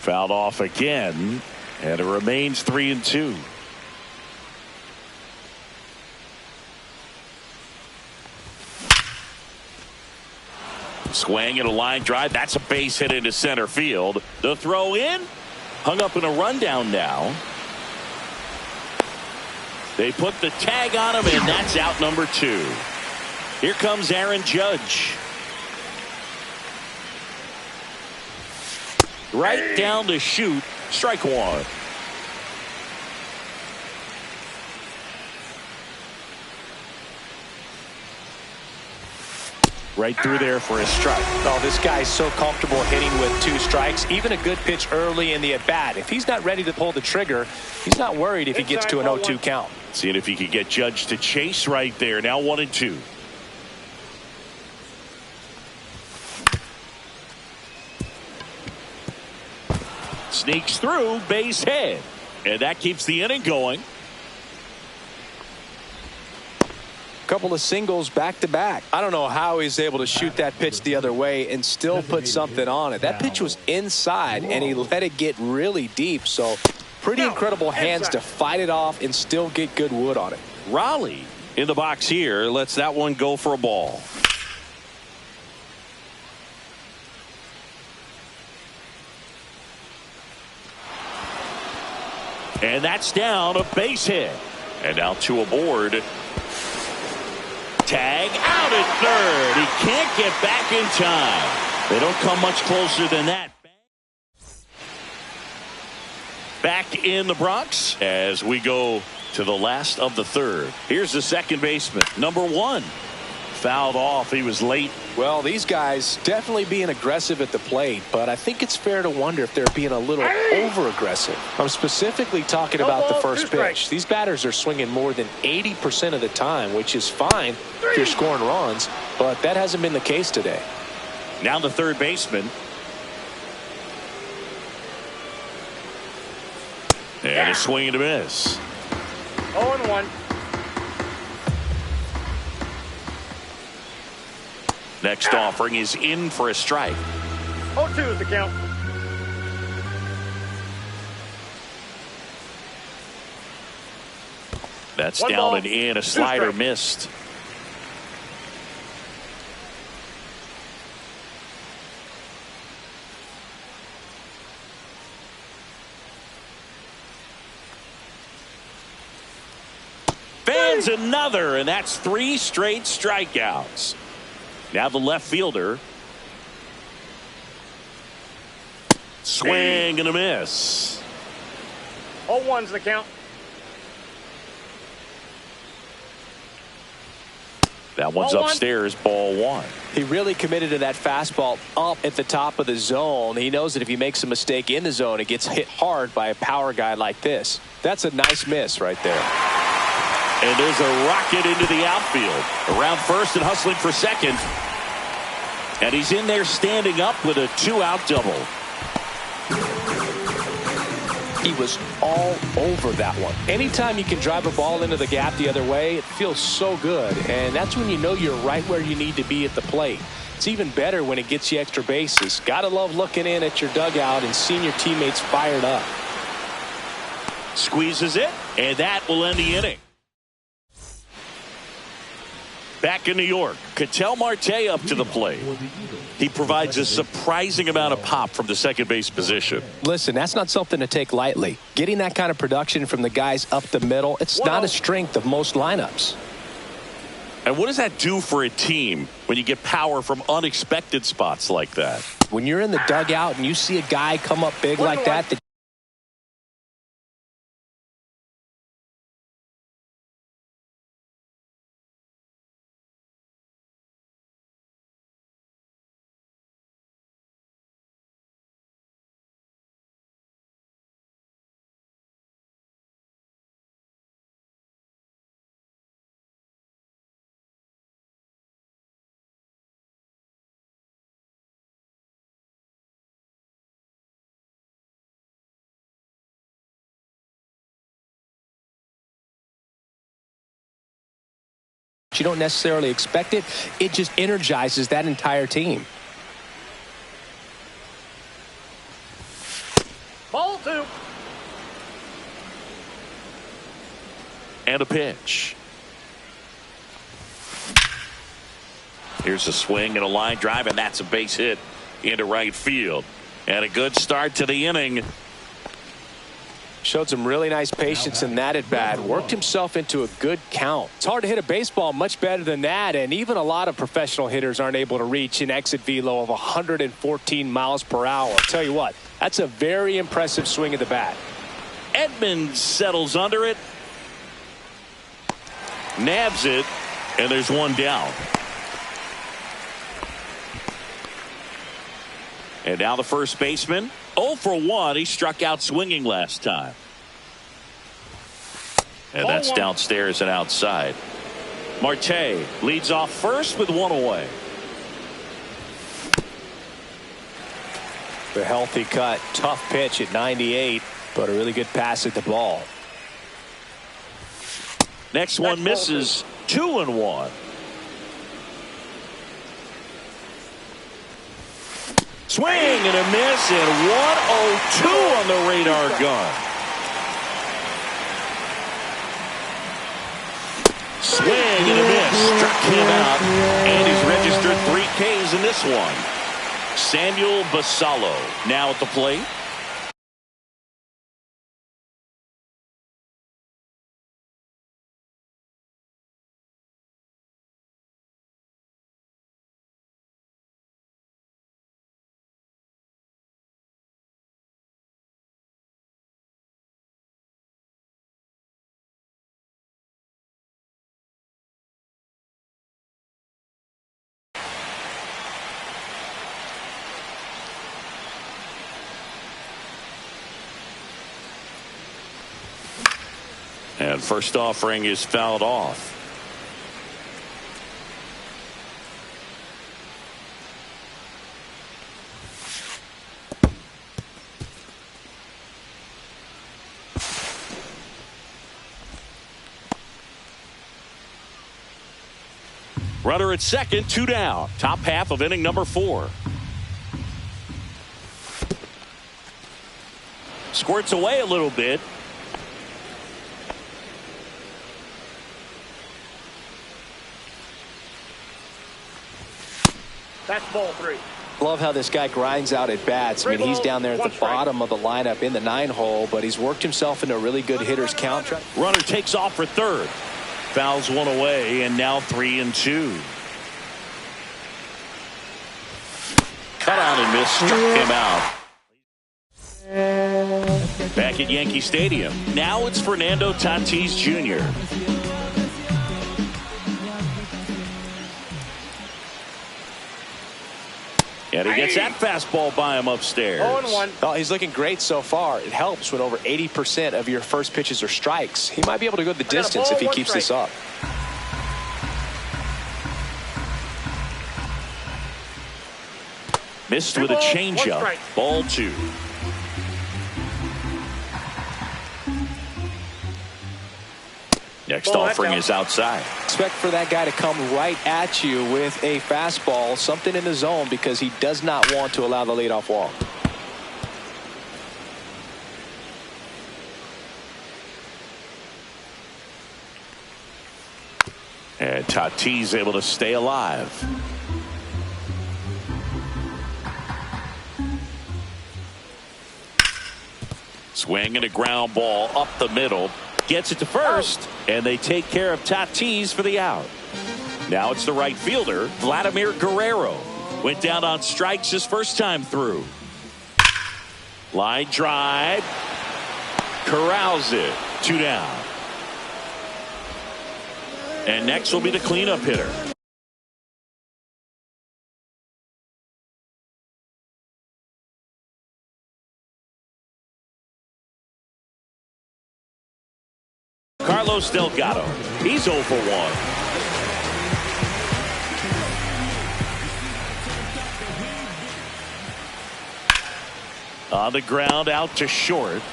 Fouled off again, and it remains 3-2. Swing and a line drive. That's a base hit into center field. The throw in, hung up in a rundown now. They put the tag on him, and that's out number 2. Here comes Aaron Judge. Right down to shoot. Strike 1. Right through there for a strike. Oh, this guy's so comfortable hitting with 2 strikes. Even a good pitch early in the at-bat. If he's not ready to pull the trigger, he's not worried if he gets to an 0-2 count. Seeing if he could get Judge to chase right there. Now 1-2. Sneaks through, base hit. And that keeps the inning going. Couple of singles back to back. I don't know how he's able to shoot that pitch the other way and still put something on it. That pitch was inside and he let it get really deep. So pretty incredible hands to fight it off and still get good wood on it. Raleigh in the box here lets that one go for a ball. And that's down, a base hit. And now 2 aboard. Tag out at third. He can't get back in time. They don't come much closer than that. Back in the Bronx as we go to the last of the third. Here's the second baseman, number 1. Fouled off. He was late. Well, these guys definitely being aggressive at the plate, but I think it's fair to wonder if they're being a little over-aggressive. I'm specifically talking about the first pitch. These batters are swinging more than 80% of the time, which is fine if you're scoring runs, but that hasn't been the case today. Now the third baseman. And a swing and a miss. 0-1. Next offering is in for a strike. 0-2 is the count. That's One down ball, and in. A 2 slider strikes. missed. Fans another, and that's 3 straight strikeouts. Now the left fielder. Swing and a miss. 0-1 is the count. That one's Ball 1. upstairs, ball 1. He really committed to that fastball up at the top of the zone. He knows that if he makes a mistake in the zone, it gets hit hard by a power guy like this. That's a nice miss right there. And there's a rocket into the outfield. Around first and hustling for second. And he's in there standing up with a 2-out double. He was all over that one. Anytime you can drive a ball into the gap the other way, it feels so good. And that's when you know you're right where you need to be at the plate. It's even better when it gets you extra bases. Gotta love looking in at your dugout and seeing your teammates fired up. Squeezes it, and that will end the inning. Back in New York, Ketel Marte up to the plate. He provides a surprising amount of pop from the second base position. Listen, that's not something to take lightly. Getting that kind of production from the guys up the middle, it's not a strength of most lineups. And what does that do for a team when you get power from unexpected spots like that? When you're in the dugout and you see a guy come up big like that you don't necessarily expect it, it just energizes that entire team. Ball 2. And a pitch. Here's a swing and a line drive, and that's a base hit into right field. And a good start to the inning. Showed some really nice patience in that at bat. Worked himself into a good count. It's hard to hit a baseball much better than that, and even a lot of professional hitters aren't able to reach an exit velo of 114 miles per hour. I'll tell you what, that's a very impressive swing of the bat. Edmonds settles under it. Nabs it, and there's one down. And now the first baseman, 0 for 1. He struck out swinging last time. And that's downstairs and outside. Marte leads off first with one away. The healthy cut, tough pitch at 98, but a really good pass at the ball. Next one misses. 2-1. Swing and a miss, and 102 on the radar gun. Swing and a miss, struck him out, and he's registered 3 Ks in this one. Samuel Basallo now at the plate. And first offering is fouled off. Runner at second, 2 down. Top half of inning number 4. Squirts away a little bit. That's ball 3. Love how this guy grinds out at bats. I mean, he's down there at the bottom of the lineup in the 9-hole, but he's worked himself into a really good hitter's count. Runner takes off for third. Fouls one away, and now 3-2. Cut on and missed, struck him out. Back at Yankee Stadium. Now it's Fernando Tatis Jr. And he gets that fastball by him upstairs. 0-1. Oh, he's looking great so far. It helps when over 80% of your first pitches are strikes. He might be able to go the distance if he keeps this up. Missed with a changeup. Ball 2. Next offering is outside. Expect for that guy to come right at you with a fastball, something in the zone, because he does not want to allow the leadoff walk. And Tatis able to stay alive. Swing and a ground ball up the middle. Gets it to first, and they take care of Tatis for the out. Now it's the right fielder, Vladimir Guerrero. Went down on strikes his first time through. Line drive. Corrals it. 2 down. And next will be the cleanup hitter. Carlos Delgado. He's 0 for 1. On the ground, out to short.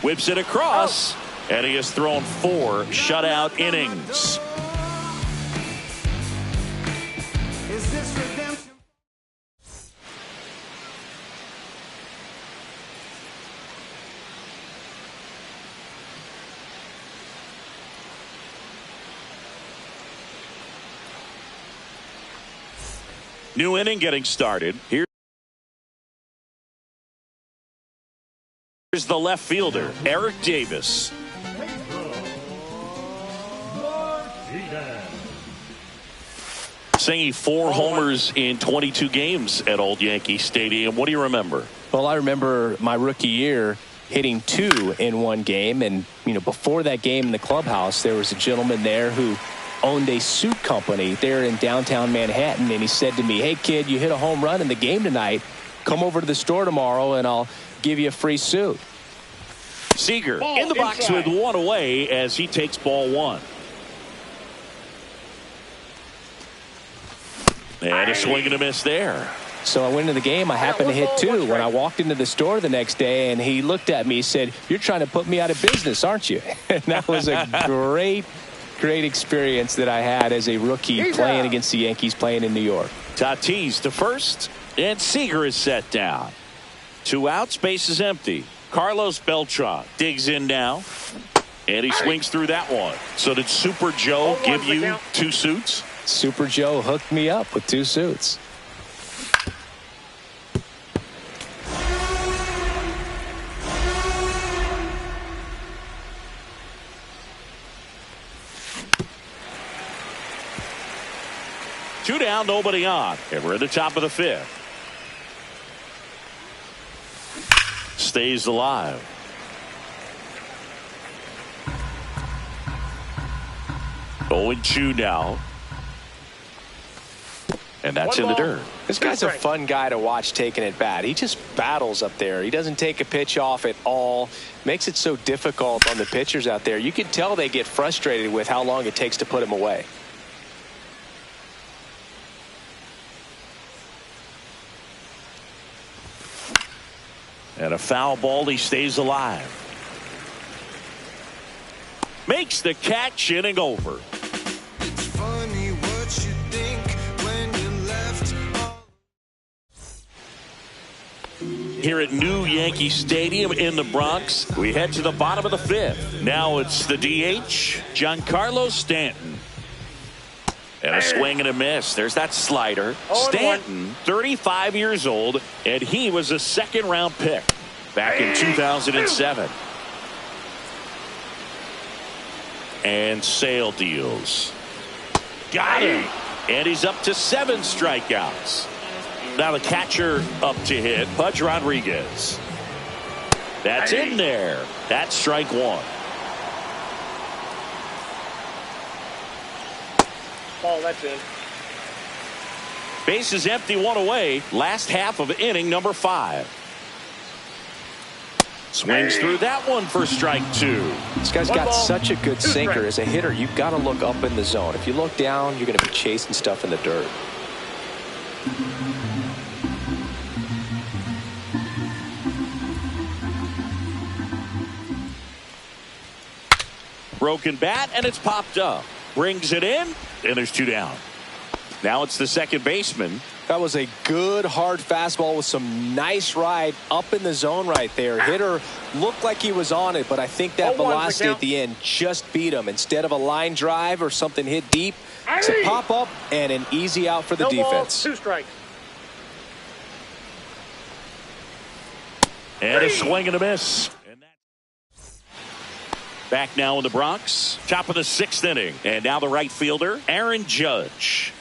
Whips it across, and he has thrown 4 shutout innings. Is this redemption? New inning getting started. Here's the left fielder, Eric Davis. Singing 4 homers in 22 games at Old Yankee Stadium. What do you remember? Well, I remember my rookie year hitting 2 in one game. And, before that game in the clubhouse, there was a gentleman there who owned a suit company there in downtown Manhattan. And he said to me, "Hey, kid, you hit a home run in the game tonight. Come over to the store tomorrow and I'll give you a free suit." Seager Ball in the box inside. with one away as he takes ball one. And a swing and a miss there. So I went into the game. I happened to hit two when I walked into the store the next day, and he looked at me and said, "You're trying to put me out of business, aren't you?" And that was a great experience that I had as a rookie playing against the Yankees, playing in New York. Tatis to first, and Seager is set down. 2 outs, base is empty. Carlos Beltran digs in now, and he swings through that one. So did Super Joe give you 2 suits? Super Joe hooked me up with 2 suits. Two down, nobody on, and we're at the top of the 5th. Stays alive. Going 2 now. And that's in the dirt. This guy's a fun guy to watch taking at bat. He just battles up there. He doesn't take a pitch off at all. Makes it so difficult on the pitchers out there. You can tell they get frustrated with how long it takes to put him away. And a foul ball, he stays alive. Makes the catch, inning over. It's funny what you think when you left. Here at New Yankee Stadium in the Bronx, we head to the bottom of the 5th. Now it's the DH, Giancarlo Stanton. And a swing and a miss. There's that slider. Stanton, 35 years old, and he was a second-round pick back in 2007. And Sale deals. Got him. And he's up to 7 strikeouts. Now the catcher up to hit, Pudge Rodriguez. That's in there. That's strike 1. Ball, that's in. Base is empty, 1 away. Last half of inning number 5. Swings through that one for strike 2. This guy's got such a good sinker. As a hitter, you've got to look up in the zone. If you look down, you're going to be chasing stuff in the dirt. Broken bat, and it's popped up. Brings it in, and there's 2 down. Now it's the second baseman. That was a good hard fastball with some nice ride up in the zone right there. Hitter looked like he was on it, but I think that velocity at the end just beat him. Instead of a line drive or something hit deep, it's a pop up and an easy out for the defense. 2 strikes. And a swing and a miss. Back now in the Bronx, top of the 6th inning. And now the right fielder, Aaron Judge.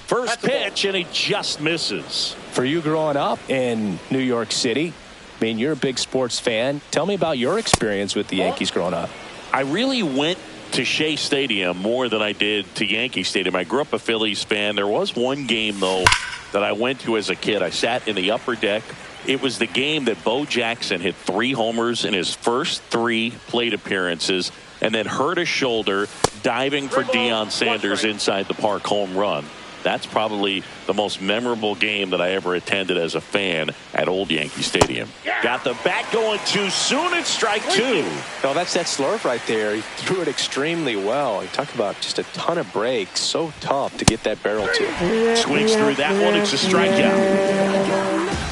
First pitch, and he just misses. For you growing up in New York City, I mean, you're a big sports fan. Tell me about your experience with the Yankees growing up. I really went to Shea Stadium more than I did to Yankee Stadium. I grew up a Phillies fan. There was one game, though, that I went to as a kid. I sat in the upper deck. It was the game that Bo Jackson hit 3 homers in his first 3 plate appearances and then hurt his shoulder diving for Deion Sanders inside the park home run. That's probably the most memorable game that I ever attended as a fan at Old Yankee Stadium. Got the bat going too soon. It's strike 2. No, that's that slurve right there. He threw it extremely well. You talk about just a ton of breaks. So tough to get that barrel to. Swings through that one. It's a strikeout.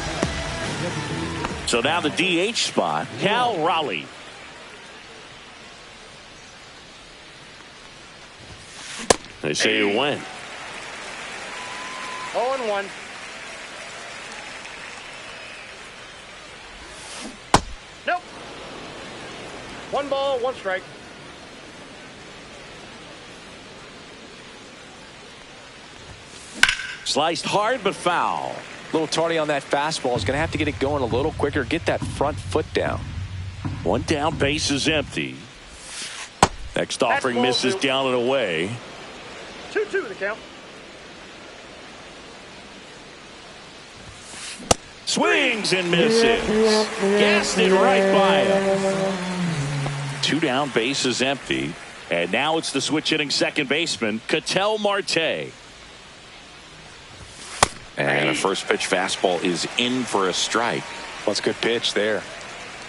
So now the DH spot, Cal Raleigh. They say he went. 0-1. Nope. 1 ball, 1 strike. Sliced hard but foul. A little tardy on that fastball. Is going to have to get it going a little quicker. Get that front foot down. 1 down, base is empty. Next offering misses down and away. 2-2 the count. Swings and misses. Gassed it right by him. 2 down, bases empty. And now it's the switch hitting second baseman, Ketel Marte. And a first pitch fastball is in for a strike. Well, it's a good pitch there.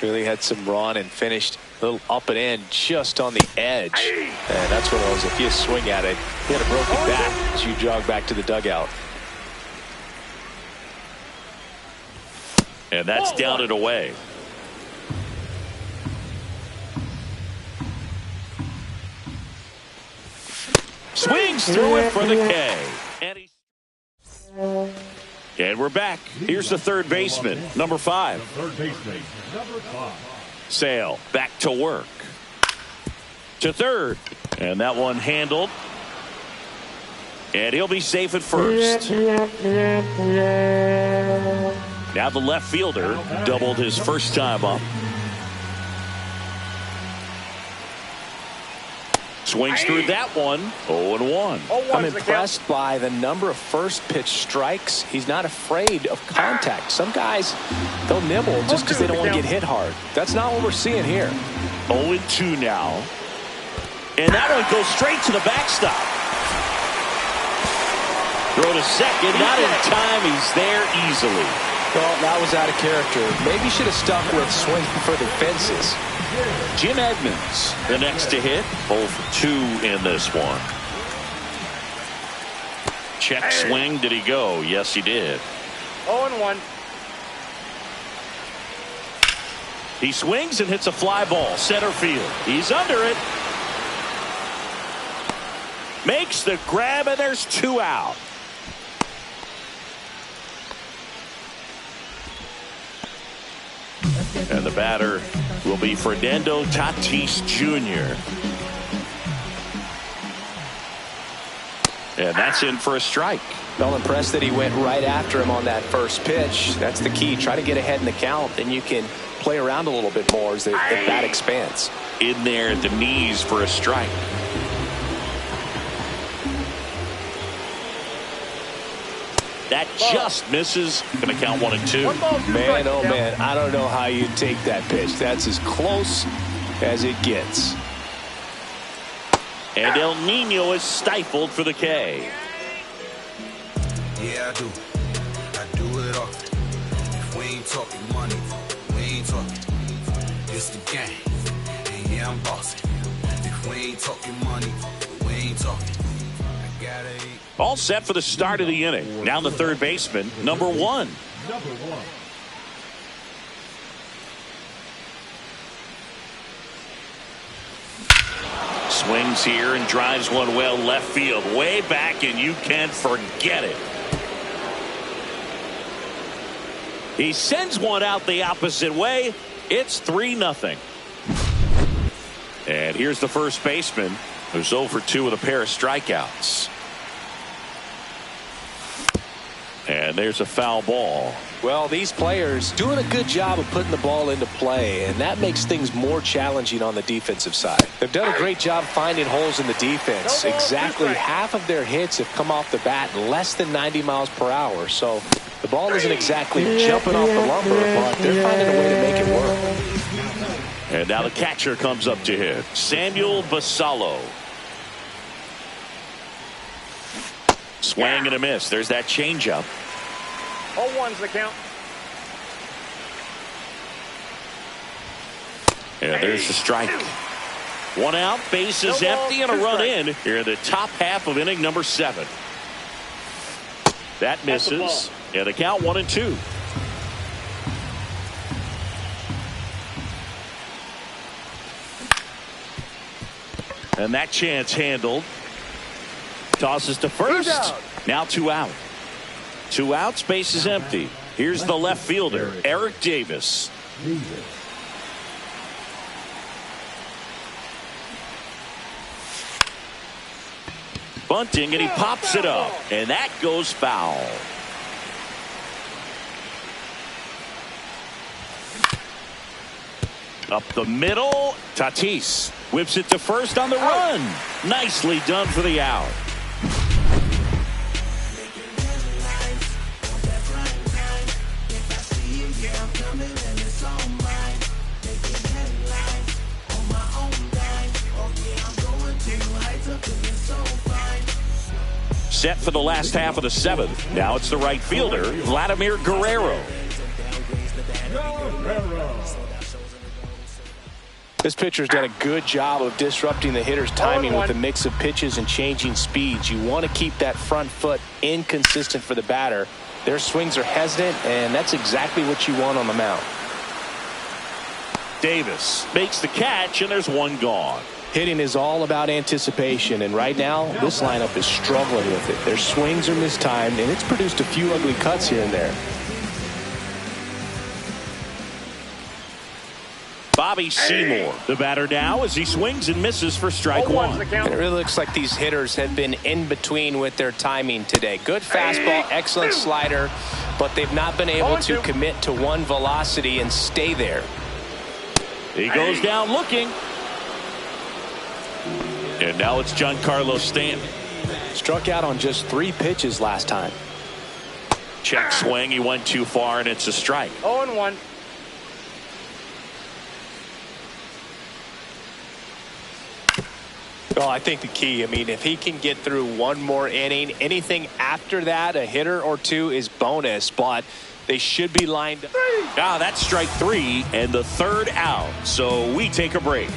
Really had some run and finished a little up and in just on the edge. And that's one of those, if you swing at it, you had a broken back as you jog back to the dugout. And that's down and away. Swings through it for the K. And we're back. Here's the third baseman, number 5. Third baseman, number 5. Sale back to work. To third. And that one handled. And he'll be safe at first. Now the left fielder doubled his first time up. Swings through that one. 0-1. I'm impressed by the number of first pitch strikes. He's not afraid of contact. Some guys, they'll nibble just because they don't want to get hit hard. That's not what we're seeing here. 0-2 now. And that one goes straight to the backstop. Throw to second. Not in time. He's there easily. Well, that was out of character. Maybe should have stuck with swinging for the fences. Jim Edmonds, the next to hit. 0 for 2 in this one. Check swing. Did he go? Yes, he did. 0-1. He swings and hits a fly ball. Center field. He's under it. Makes the grab, and there's 2 out. And the batter will be Fernando Tatis Jr. And that's in for a strike. Well, impressed that he went right after him on that first pitch. That's the key. Try to get ahead in the count, then you can play around a little bit more as the bat expands. In there at the knees for a strike. That just misses. Going to count 1 and 2. Man, oh man, I don't know how you take that pitch. That's as close as it gets. And El Nino is stifled for the K. Yeah, I do. I do it all. If we ain't talking money, we ain't talking. It's the game. And yeah, I'm bossing. If we ain't talking money, we ain't talking. I gotta eat. All set for the start of the inning. Now the third baseman, number 1. Number 1. Swings here and drives one well left field. Way back, and you can't forget it. He sends one out the opposite way. It's 3-0. And here's the first baseman, who's 0 for 2 with a pair of strikeouts. And there's a foul ball. Well, these players doing a good job of putting the ball into play, and that makes things more challenging on the defensive side. They've done a great job finding holes in the defense. Exactly half of their hits have come off the bat less than 90 miles per hour. So the ball isn't exactly jumping off the lumber, but they're finding a way to make it work. And now the catcher comes up to hit. Samuel Basallo. Swing and a miss. There's that changeup. 0-1's the count. And there's the strike. 1 out, bases empty, and a run in here in the top half of inning number 7. That misses. And the count 1 and 2. And that chance handled. Tosses to first. Now 2 out. 2 outs, base is empty. Here's the left fielder, Eric Davis. Bunting, and he pops it up. And that goes foul. Up the middle, Tatis whips it to first on the run. Nicely done for the out. Set for the last half of the seventh. Now it's the right fielder, Vladimir Guerrero. This pitcher's done a good job of disrupting the hitter's timing with a mix of pitches and changing speeds. You want to keep that front foot inconsistent for the batter. Their swings are hesitant, and that's exactly what you want on the mound. Davis makes the catch, and there's one gone. Hitting is all about anticipation, and right now, this lineup is struggling with it. Their swings are mistimed, and it's produced a few ugly cuts here and there. Bobby Seymour, the batter now, as he swings and misses for strike one. And it really looks like these hitters have been in between with their timing today. Good fastball, excellent slider, but they've not been able to commit to one velocity and stay there. He goes down looking. And now it's Giancarlo Stanton. Struck out on just 3 pitches last time. Check swing. He went too far, and it's a strike. 0-1. Well, I think the key, if he can get through one more inning, anything after that, a hitter or two is bonus, but they should be lined up. That's strike 3 and the third out. So we take a break.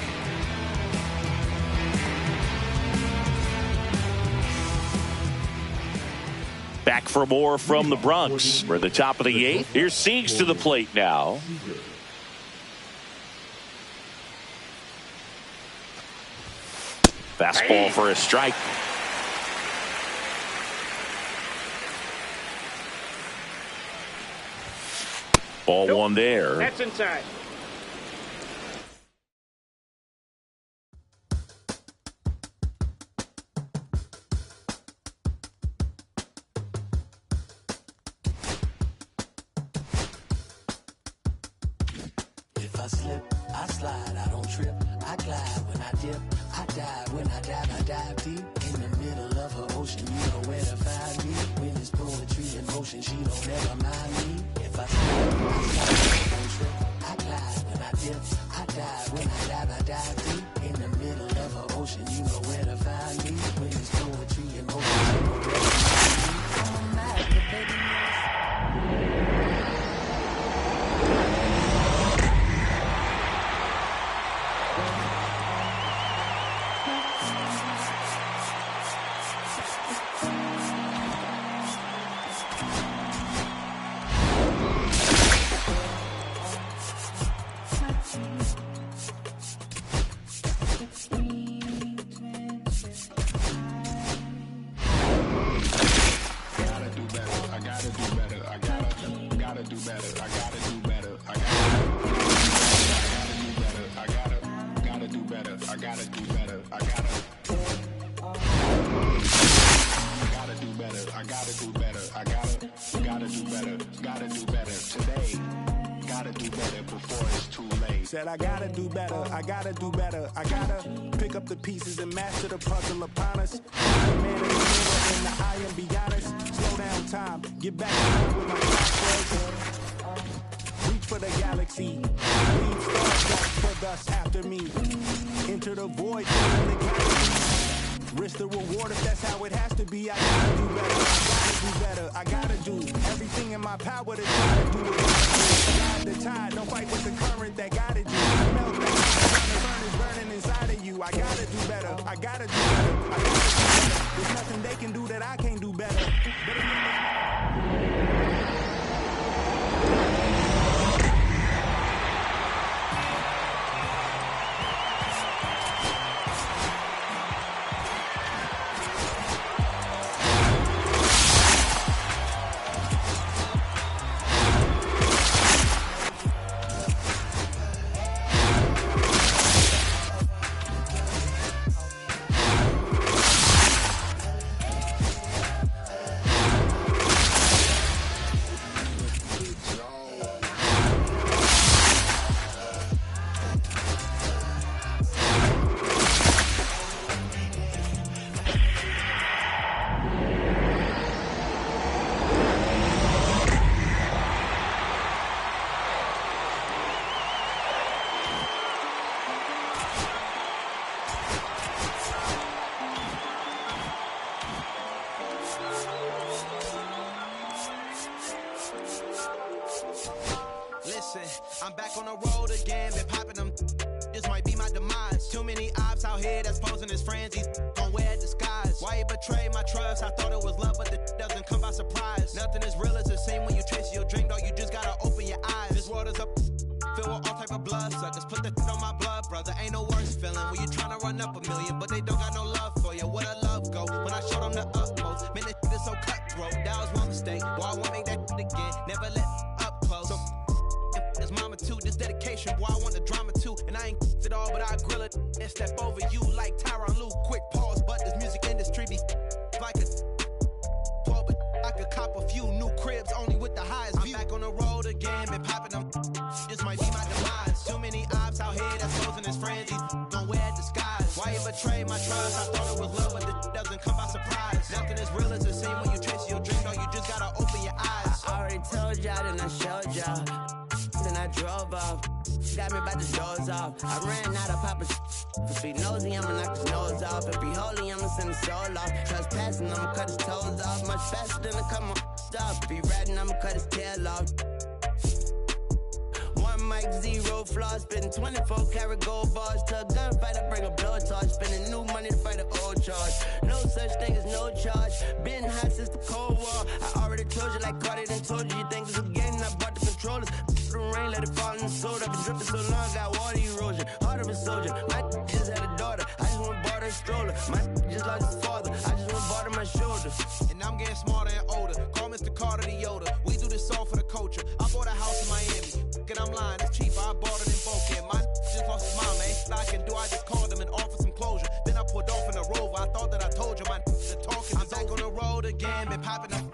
Back for more from the Bronx. We're at the top of the 8th. Here's Siegs to the plate now. Fastball for a strike. Ball one there. That's inside. If I slip, I slide, I don't trip, I glide when I dip, I dive when I dive deep in the middle of her ocean. You know where to find me when it's poetry in motion. She don't ever mind me. If I slip, I slide, I don't trip, I glide when I dip, I dive when I dive deep in the middle of her ocean. You know where to find me when it's poetry in motion. She don't ever mind me. I'm mad, baby. Said I gotta do better, I gotta do better, I gotta pick up the pieces and master the puzzle upon us. The man in the mirror and the eye and be honest. Slow down time, get back in with my crossroads. Reach for the galaxy, leave stars back for dust after me. Enter the void, in the galaxy. Risk the reward if that's how it has to be. I gotta do better, I gotta do better, I gotta do everything in my power to try to do it. Ride the tide, don't fight with the current that guided you. Melt that the burn is burning inside of you. I gotta do better, I gotta do better, I gotta do better. There's nothing they can do that I can't do better. back on the road again, been popping them. This might be my demise. Too many ops out here that's posing as friends. These gon' wear disguise. Why you betray my trust? I thought it was love, but the doesn't come by surprise. Nothing is real as it seems when you chase your dream, dog. You just gotta open your eyes. This world is up, filled with all type of blood suckers. Put the on my blood, brother. Ain't no worse feeling when you tryna run up a million, but they don't got no love for you. Where the love go? When I showed them the utmost, man, this is so cutthroat. That was one mistake. Boy, I won't make that again. Never let up close. So it's mama too. This dedication, boy, I want the drama too. And I ain't it all, but I grill it and step over you like Tyronn Lue. Quick pause, but this music industry be like a 12, but I could cop a few new cribs only with the highest view. I'm back on the road again, been popping them. This might be my demise. Too many ops out here that's posing as friends. These gon' wear disguise. Why you betray my trust? I thought it was love, but it doesn't come by surprise. Nothing is real as it seems when you chase your dream, dog. You just gotta open your eyes. I already told y'all, then I showed y'all. Then I drove off. Got me by the doors off. I ran out of Papa's. If he nosy, I'ma knock his nose off. If he holy, I'ma send his soul off. Trespassing, I'ma cut his toes off. Much faster than I cut my off. If he ratting, I'ma cut his tail off. One mic, zero flaws. Spitting 24 karat gold bars. To a gunfight, I bring a blowtorch. Spending new money to fight an old charge. No such thing as no charge. Been hot since the Cold War. I already told you, like Cardi done told you. You think it's a game, I bought the controllers. The rain, let it fall in the soda. Been dripping so long, got water erosion. Heart of a soldier. My just had a daughter. I just went bought her a stroller. My just lost his father. I just went bought her my shoulder. And I'm getting smarter and older. Call Mr. Carter the Yoda. We do this all for the culture. I bought a house in Miami. And I'm lying, it's cheaper. I bought it in Boca. My just lost his mom. Ain't shit I can do. I just called him and offered some closure. Then I pulled off in a Rover. I thought that I told you my the talking. I'm back on the road again, been popping up.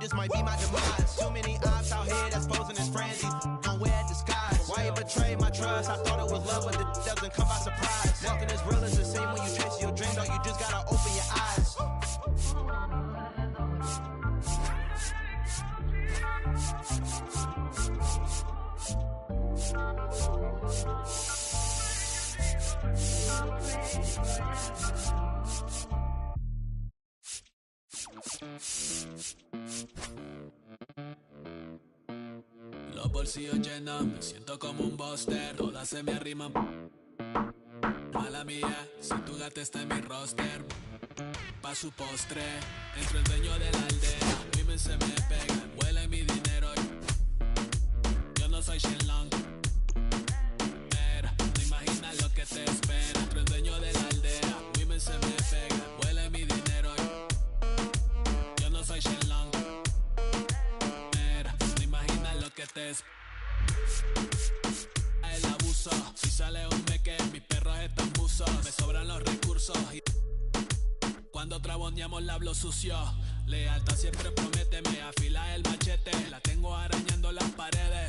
This might be my demise. Too many ops out here that's posing as friends. These gon' wear disguise. Why you betray my trust? I thought it was love, but it doesn't come by surprise. Nothing is real as the same when you chase your dream, dog. You just gotta open your eyes. Los bolsillos llenos, me siento como un buster. Todas se me arriman. Mala mía, si tu gata está en mi roster. Pa' su postre, entro el dueño de la aldea. Women se me pegan, huele mi dinero. Yo no soy Shenlong. Pero no imaginas lo que te espera. Entro el dueño de la aldea. Women se me pegan, huele mi dinero. Yo no soy Shenlong. Pero no imaginas lo que te espera. El abuso, si sale un meque, mis perros están buzos. Me sobran los recursos y cuando traboneamos la hablo sucio. Lealtad siempre promete, me afila el machete. La tengo arañando las paredes.